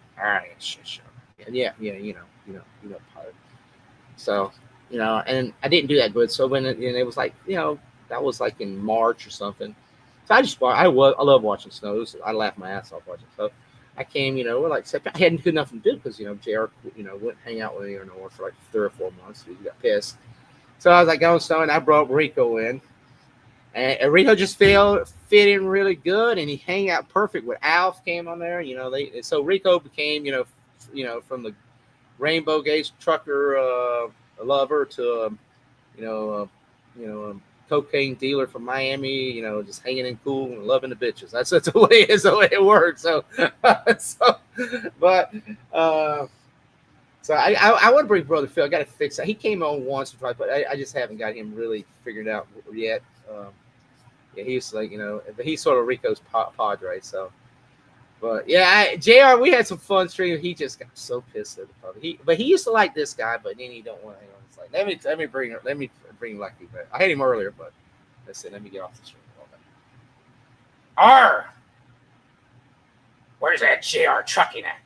A: shit show. Yeah, part. So, and I didn't do that good. So when it was like, that was like in March or something. So I love watching snows. I laughed my ass off watching. So I came, I hadn't good enough to do because JR, wouldn't hang out with me or no more for like 3 or 4 months. He got pissed. So I was like going snow, and I brought Rico in, and Rico just fit in really good, and he hang out perfect. With Alf came on there, so Rico became, from the Rainbow Gauge trucker lover to, cocaine dealer from Miami, just hanging in cool and loving the bitches. That's the way it works. So, but so I want to bring Brother Phil. I got to fix that. He came on once or twice, but I just haven't got him really figured out yet. Yeah, he's like, but he's sort of Rico's padre. So, but yeah, Jr. We had some fun streaming. He just got so pissed at the public. But he used to like this guy, but then he don't want to hang on. It's like let me bring Lucky back. I had him earlier, but let's see. Let me get off the stream.
B: R. Where's that JR trucking at?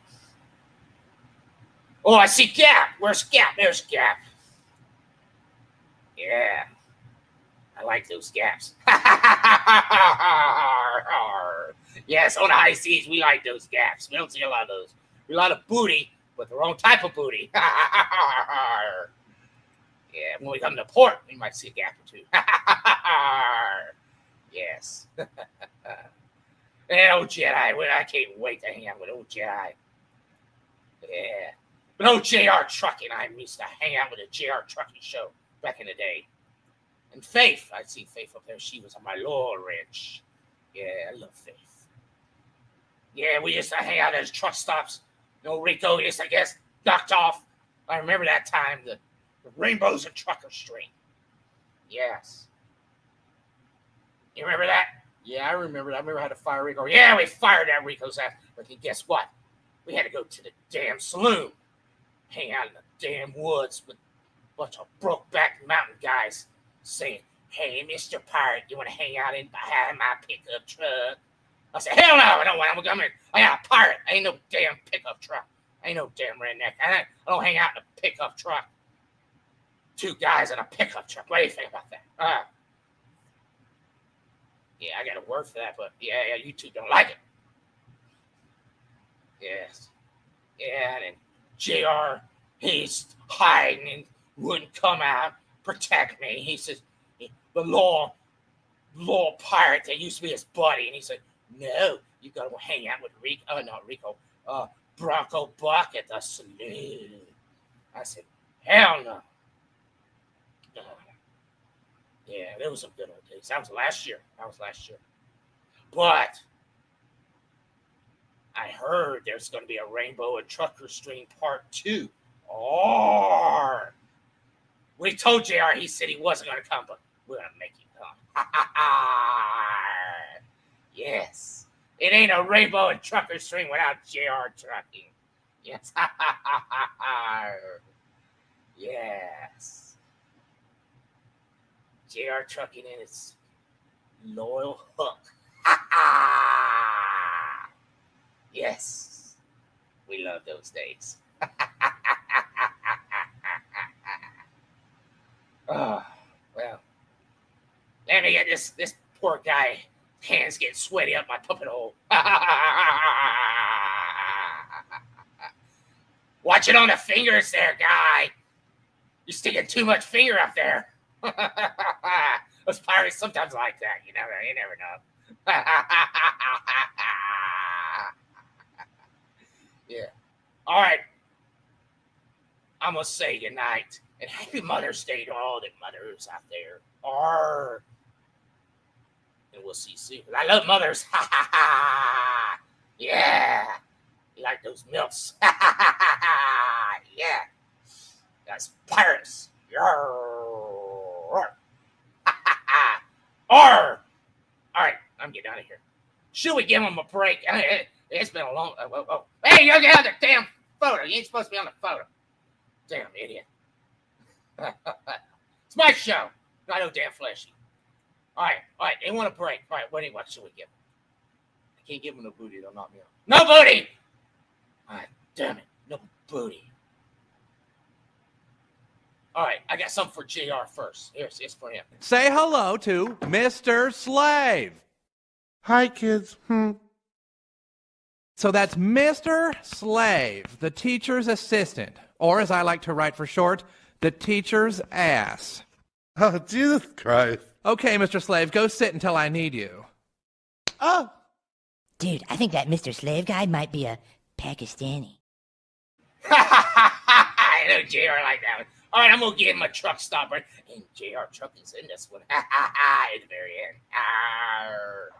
B: Oh, I see Gap. Where's Gap? There's Gap. Yeah. I like those gaps. Yes, on the high seas, we like those gaps. We don't see a lot of those. We a lot of booty, but the wrong type of booty. Yeah, when we come to port, we might see a gap or two. Yes. And old Jedi, I can't wait to hang out with old Jedi. Yeah. But old JR Trucking, I used to hang out with the JR Trucking show back in the day. And Faith, I'd see Faith up there. She was on my Laurel Ridge. Yeah, I love Faith. Yeah, we used to hang out at his truck stops. Rico used to get knocked off. I remember that time, the Rainbows and Trucker Street. Yes. You remember that? Yeah, I remember that. I remember how to fire Rico. Yeah, we fired that Rico's ass. But guess what? We had to go to the damn saloon. Hang out in the damn woods with a bunch of broke-back mountain guys saying, "Hey, Mr. Pirate, you want to hang out in behind my pickup truck?" I said, "Hell no, I don't want to. I got a pirate. I ain't no damn pickup truck. I ain't no damn redneck. I don't hang out in a pickup truck. Two guys in a pickup truck. What do you think about that?" Yeah, I got a word for that, but yeah, you two don't like it. Yes. Yeah, and JR, he's hiding and wouldn't come out, protect me. He says, the law pirate that used to be his buddy. And he said, "No, you got to hang out with Bronco Buck at the saloon." I said, "Hell no." Yeah, there was some good old days. That was last year. But I heard there's going to be a Rainbow and Trucker Stream Part 2. Or we told JR, he said he wasn't going to come, but we're going to make him come. Yes. It ain't a Rainbow and Trucker Stream without JR trucking. Yes. Yes. JR Trucking in its loyal hook. Yes. We love those days. Oh, well. Let me get this poor guy. Hands getting sweaty up my puppet hole. Watch it on the fingers there, guy. You're sticking too much finger up there. Those pirates sometimes like that. You never know. Yeah. All right. I'm going to say goodnight. And happy Mother's Day to all the mothers out there. And we'll see you soon. I love mothers. Yeah. You like those milks? Yeah. That's pirates. All right, I'm getting out of here. Should we give them a break? It's been a long. Hey, you get on the damn photo. You ain't supposed to be on the photo. Damn idiot. It's my show. Not no damn fleshy. All right. They want a break. All right, what should we give them? I can't give them no booty. They'll knock me out. No booty. All right, damn it, no booty. All right, I got something for JR first. Here's for him.
C: Say hello to Mr. Slave.
D: Hi, kids.
C: So that's Mr. Slave, the teacher's assistant, or as I like to write for short, the teacher's ass.
D: Oh, Jesus Christ.
C: Okay, Mr. Slave, go sit until I need you.
D: Oh.
E: Dude, I think that Mr. Slave guy might be a Pakistani.
B: I know JR like that one. All right, I'm gonna get my truck stopper, and JR Trucking's in this one. Ha ha ha! At the very end. Arr.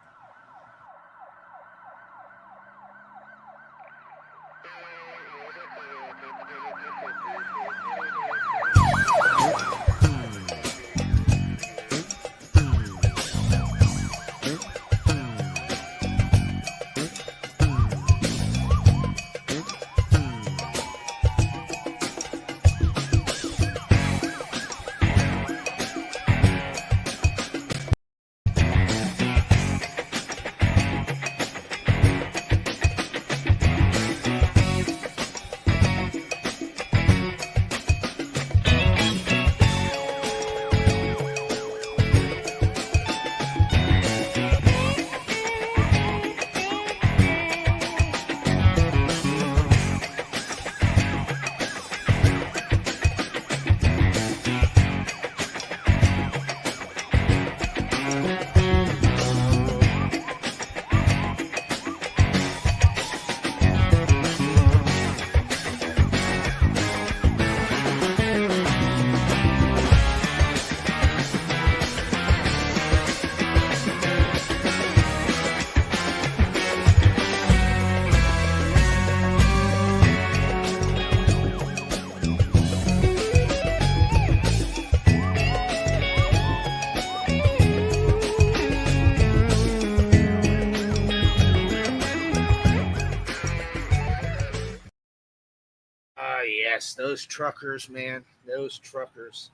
A: Yes, those truckers, man, those truckers.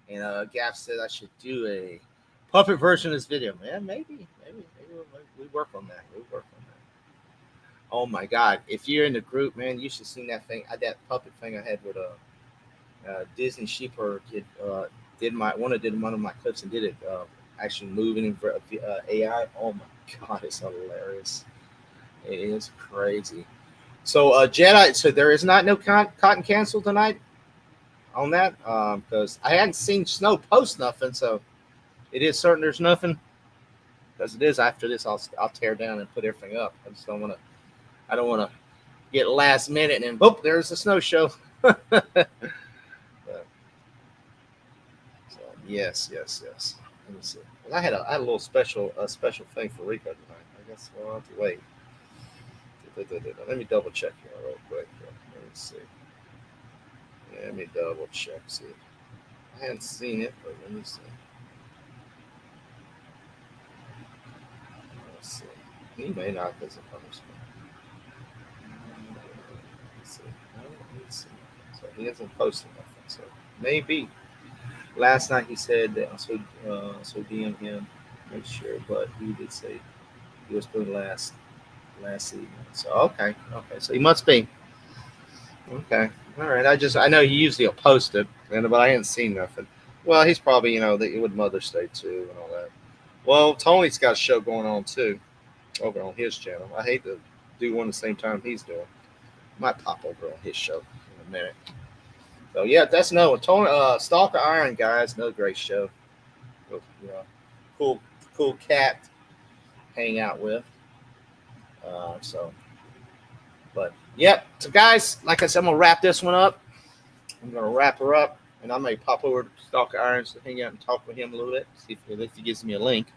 A: And Gap said I should do a puppet version of this video. Man, maybe we work on that. We work on that. Oh my God! If you're in the group, man, you should see that thing. That puppet thing I had with Disney Sheeper did one of my clips and did it actually moving in AI. Oh my God, it's hilarious. It is crazy. So Jedi. So there is not no cotton cancel tonight on that because I hadn't seen Snow post nothing. So it is certain there's nothing because it is after this. I'll tear down and put everything up. I just don't want to. I don't want to get last minute and boop, there's the Snow show. But, so yes. Let me see. And I had a little special thing for Rico tonight. I guess we'll have to wait. Let me double check here real quick. Let me see. Yeah, let me double check. See, I hadn't seen it, but let me see. Let's see. He may not because of punishment. Let's see. Let's see. So he hasn't posted nothing. So maybe last night he said that so DM him, make sure, but he did say he was putting last evening. So okay. So he must be. Okay. All right. I know he usually will post it, but I hadn't seen nothing. Well, he's probably with Mother's Day too and all that. Well, Tony's got a show going on too over on his channel. I hate to do one at the same time he's doing. Might pop over on his show in a minute. So yeah, that's another one. Tony Stalker Iron guys, another great show. You know, cool cat hang out with. But yep. So guys, like I said, I'm gonna wrap this one up. I'm gonna wrap her up, and I may pop over to Stalker Irons to hang out and talk with him a little bit. See if he gives me a link.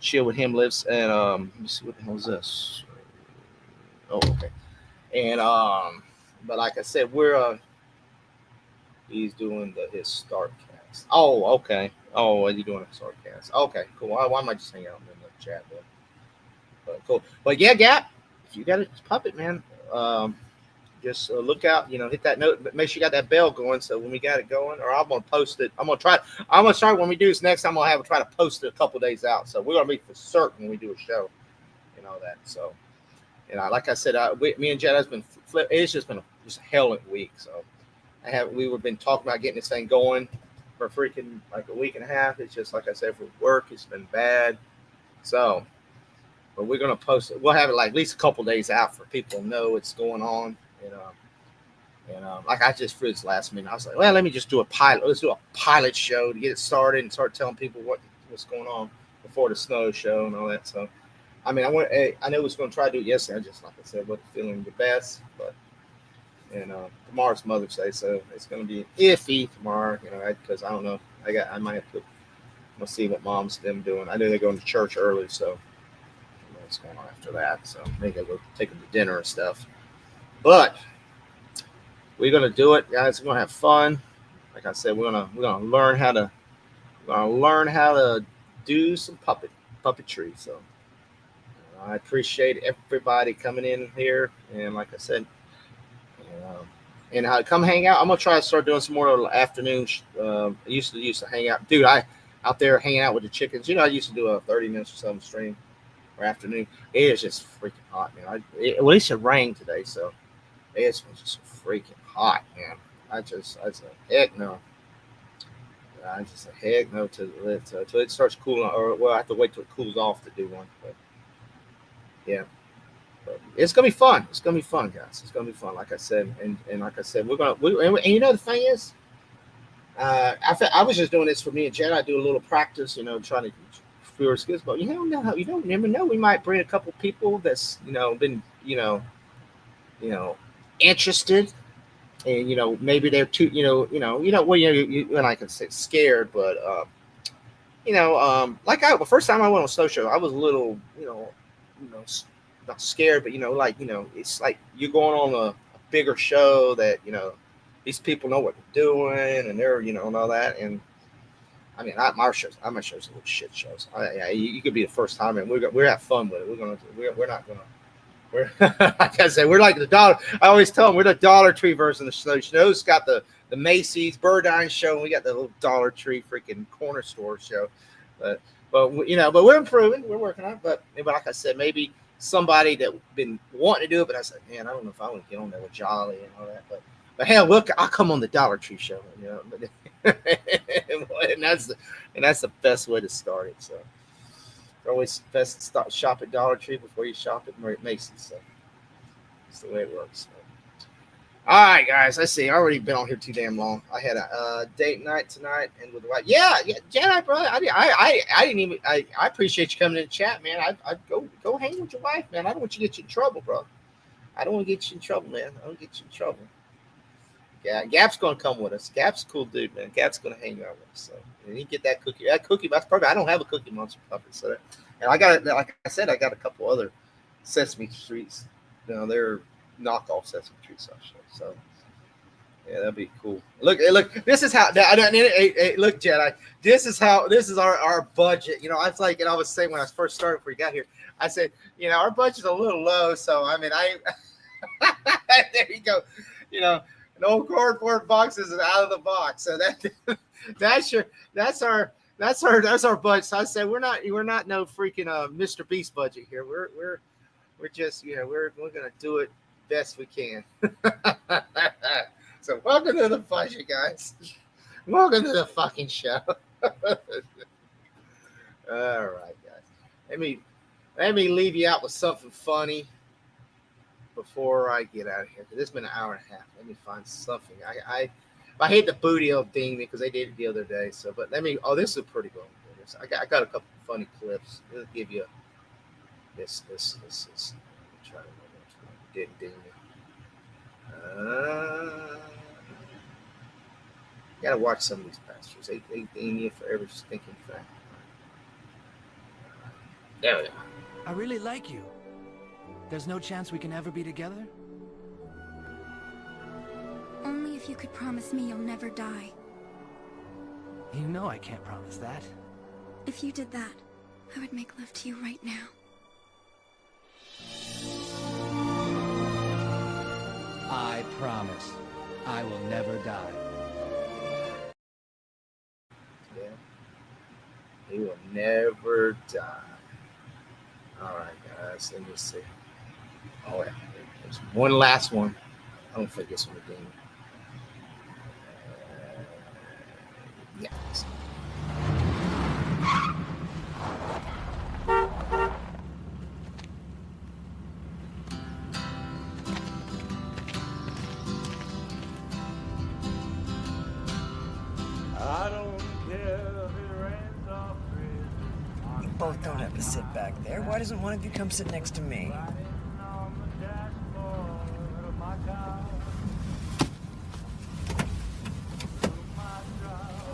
A: Chill with him lives, and let me see what the hell is this. Oh, okay. And but like I said, he's doing his start cast. Oh, okay. Oh, is he doing a start cast? Okay, cool. Why am I just hanging out in the chat then? But cool. But yeah, Gap, if you got a puppet, man, just look out. Hit that note, but make sure you got that bell going. So when we got it going, or I'm gonna post it. I'm gonna start when we do this next time. I'm gonna try to post it a couple days out. So we're gonna be for certain when we do a show, and all that. So. Like I said, me and Jed has been it's just been a hell of a week. So we've been talking about getting this thing going for freaking like a week and a half. It's just like I said, for work, it's been bad. So, but we're gonna post it. We'll have it like at least a couple days out for people to know what's going on. Like I just for this last minute, I was like, well, let me just do a pilot. Let's do a pilot show to get it started and start telling people what's going on before the Snow show and all that. So. I mean, I know I was going to try to do it yesterday. I just, like I said, wasn't feeling the best, but And tomorrow's Mother's Day, so it's gonna be iffy tomorrow. Because I don't know. I might have to. We'll see what mom's them doing. I know they're going to church early, so I don't know what's going on after that. So maybe I'll go take them to dinner and stuff. But we're gonna do it, guys. We're gonna have fun. Like I said, we're gonna learn how to do some puppetry. So I appreciate everybody coming in here, and like I said, um, and come hang out. I'm gonna try to start doing some more afternoons. I used to hang out, dude. I out there hanging out with the chickens. I used to do a 30 minutes or something stream or afternoon. It is just freaking hot, man. At least it rained today, so it's just freaking hot, man. I just heck no. I just a heck no till it starts cooling, or well, I have to wait till it cools off to do one. But yeah, but it's gonna be fun. It's gonna be fun, guys. It's gonna be fun. Like I said, and like I said, and the thing is, I was just doing this for me and Jen. I do a little practice, trying to feel our skills. But you don't never know. We might bring a couple people that's been interested, and maybe they're too well and I can say scared, but like the first time I went on social, I was a little you know not scared, but it's like you're going on a bigger show that these people know what they're doing, and they're and all that. And I mean, my shows are little shit shows. You could be the first time, and we're have fun with it. We're not gonna. We're like I said, we're like the dollar. I always tell them we're the Dollar Tree version of the show. Snow's got the Macy's Burdine show, and we got the little Dollar Tree freaking corner store show. But but we're improving. We're working on it. But like I said, maybe somebody that been wanting to do it, but I said, man, I don't know if I want to get on there with Jolly and all that. But hell, I'll come on the Dollar Tree show. But and that's the best way to start it. So. Always best to start shop at Dollar Tree before you shop at Macy's. So that's the way it works. All right, guys. Let's see. I already been on here too damn long. I had a date night tonight, and with the wife. Yeah, Jedi, brother. I didn't even. I appreciate you coming in the chat, man. I go hang with your wife, man. I don't want you to get you in trouble, bro. I don't want to get you in trouble, man. I don't get you in trouble. Yeah, Gap's gonna come with us. Gap's a cool dude, man. Gap's gonna hang out with us. So and he get that cookie. That's perfect. I don't have a Cookie Monster puppet, so and I got like I said, I got a couple other Sesame Streets. They're knockoff Sesame Street stuff. So yeah, that'd be cool. Look. This is how. Hey, look, Jedi. This is our budget. I was like, and I was saying when I first started before you got here, I said, our budget's a little low. So I mean, there you go. An old cardboard box is out of the box, so that's our budget. So I said we're not no freaking Mr. Beast budget here. We're just we're gonna do it best we can. So welcome to the budget, guys. Welcome to the fucking show. All right, guys. Let me leave you out with something funny before I get out of here, because it's been an hour and a half. Let me find something. I hate the booty of ding me because they did it the other day. So, but this is a pretty good one. I got a couple funny clips. It'll give you this. Try to ding me. Gotta watch some of these pastors. They ding you for every stinking thing. There we go.
F: I really like you. There's no chance we can ever be together?
G: Only if you could promise me you'll never die.
F: You know I can't promise that.
G: If you did that, I would make love to you right now.
F: I promise. I will never die.
A: Yeah. He will never die. All right, guys. Let me see. Oh, yeah. There's one last one. I don't think this one again. Yeah.
H: I don't care if it rains or freezes.
I: You both don't have to sit back there. Why doesn't one of you come sit next to me?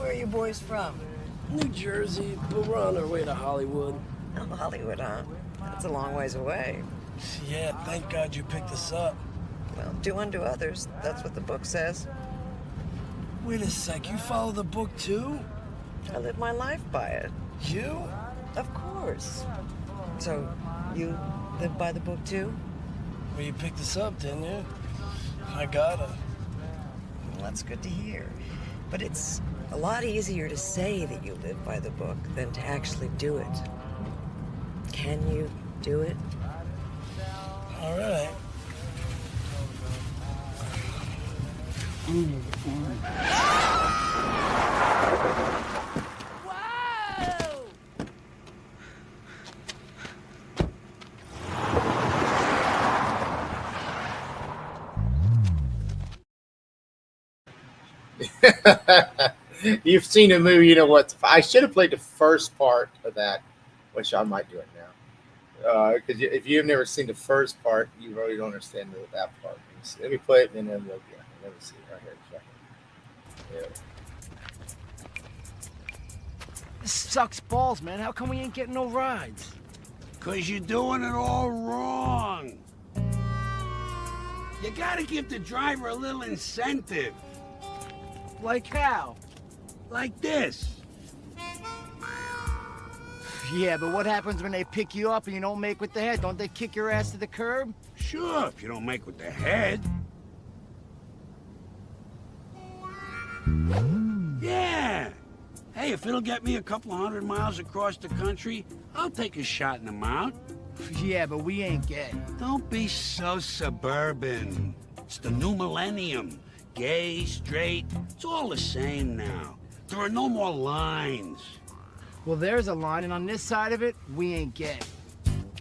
I: Where are you boys from?
J: New Jersey, but we're on our way to Hollywood.
I: Oh, Hollywood, huh? That's a long ways away.
J: Yeah, thank God you picked us up.
I: Well, do unto others. That's what the book says.
J: Wait a sec, you follow the book too?
I: I live my life by it.
J: You?
I: Of course. So, you live by the book too?
J: Well, you picked us up, didn't you? I gotta.
I: Well, that's good to hear. But it's a lot easier to say that you live by the book than to actually do it. Can you do it?
J: All right.
A: You've seen the movie, you know what? I should have played the first part of that, which I might do it now. Because if you've never seen the first part, you really don't understand that part. Let me play it, and then we'll get. Let me see right here. Yeah.
F: This sucks balls, man. How come we ain't getting no rides?
K: 'Cause you're doing it all wrong. You gotta give the driver a little incentive.
F: Like how?
K: Like this.
F: Yeah, but what happens when they pick you up and you don't make with the head? Don't they kick your ass to the curb?
K: Sure, if you don't make with the head. Yeah. Hey, if it'll get me a couple of 100 miles across the country, I'll take a shot in the mount.
F: Yeah, but we ain't gay.
K: Don't be so suburban. It's the new millennium. Gay, straight, it's all the same now. There are no more lines.
F: Well, there's a line, and on this side of it, we ain't gay.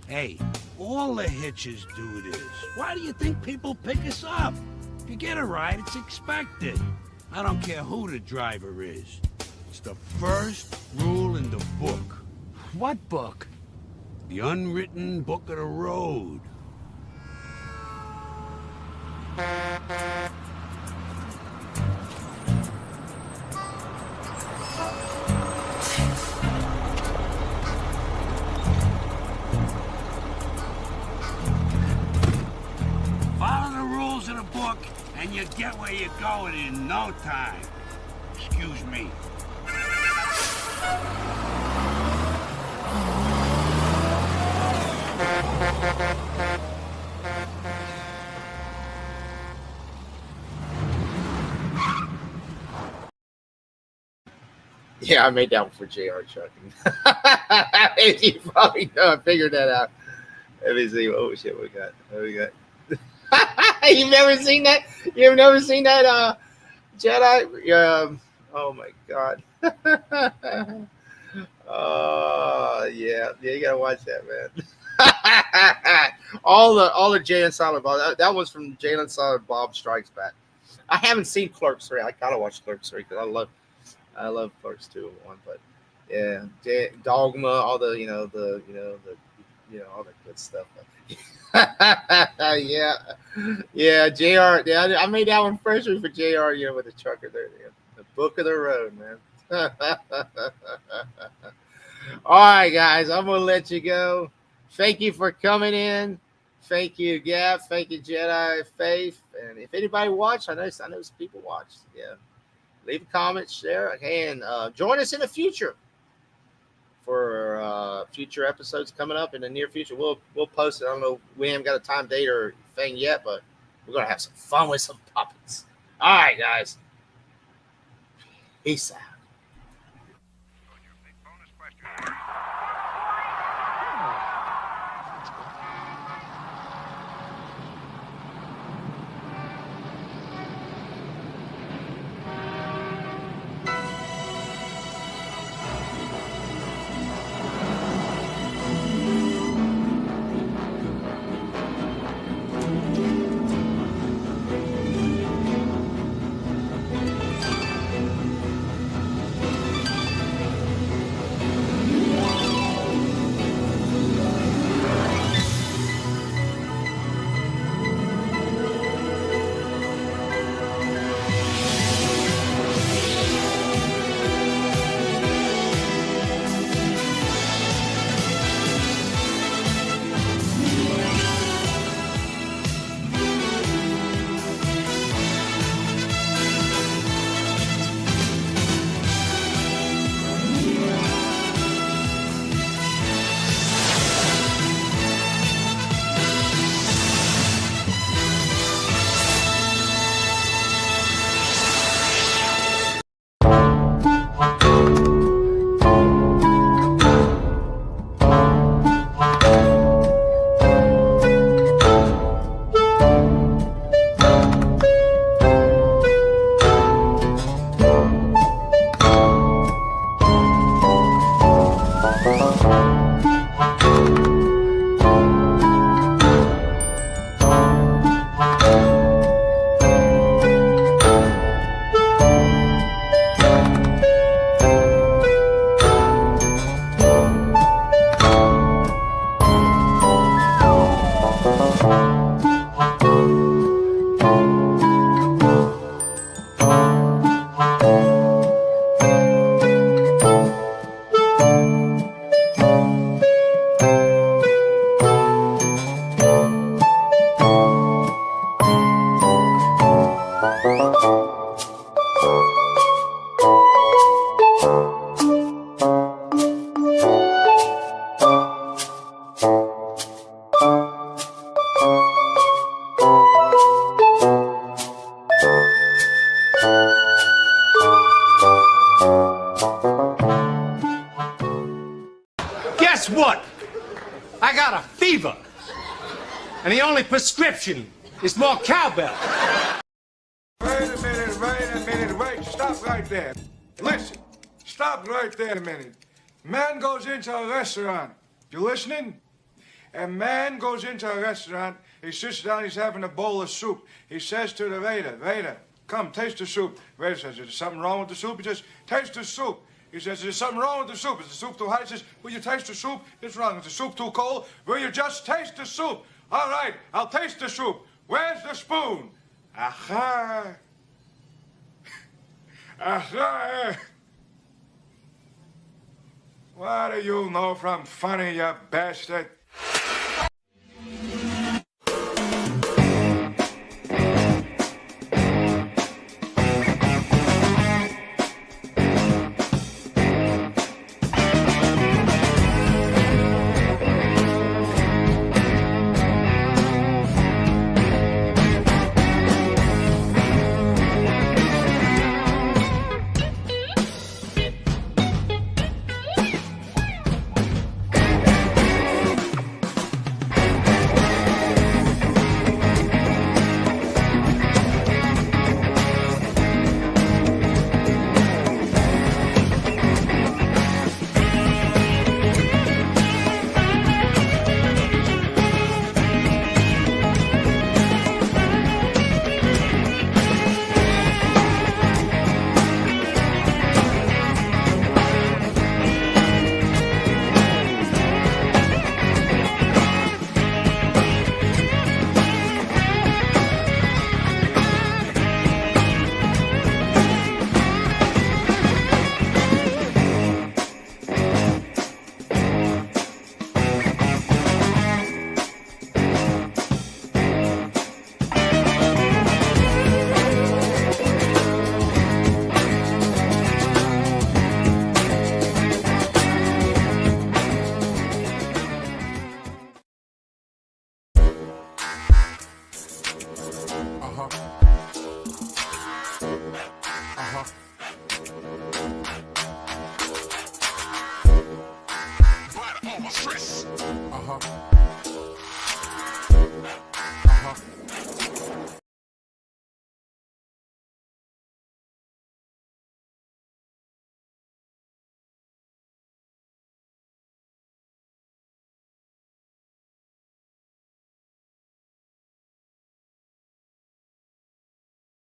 K: Hey, all the hitches do this. Why do you think people pick us up? If you get a ride, it's expected. I don't care who the driver is. It's the first rule in the book.
F: What book?
K: The unwritten book of the road. Follow the rules of the book, and you get where you're going in no time. Excuse me.
A: Yeah, I made that one for JR Trucking. You probably know I figured that out. Let me see. Oh shit, what we got? You've never seen that? You've never seen that Jedi? Oh my god. Oh yeah, you gotta watch that, man. all the Jay and Silent Bob. That was from Jay and Silent Bob Strikes Back. I haven't seen Clerks 3. I gotta watch Clerks 3 because I love Clerks 2 and 1, but yeah, Dogma, all the all that good stuff. yeah, JR. Yeah, I made that one freshly for JR. You know, with the trucker there, the book of the road, man. All right, guys, I'm gonna let you go. Thank you for coming in. Thank you, Gap. Thank you, Jedi Faith. And if anybody watched, I know some people watched. Yeah. Leave a comment, share, and join us in the future for future episodes coming up in the near future. We'll post it. I don't know. We haven't got a time, date, or thing yet, but we're gonna have some fun with some puppets. All right, guys. Peace out.
L: Guess what? I got a fever. And the only prescription is more cowbell.
M: Wait a minute, wait. Stop right there. Listen, stop right there a minute. Man goes into a restaurant. You listening? A man goes into a restaurant, he sits down, he's having a bowl of soup. He says to the waiter, come, taste the soup. Waiter says, is there something wrong with the soup? He says, taste the soup. He says, is there something wrong with the soup? Is the soup too hot? He says, will you taste the soup? It's wrong. Is the soup too cold? Will you just taste the soup? All right, I'll taste the soup. Where's the spoon? Aha. Aha. What do you know from funny, you bastard?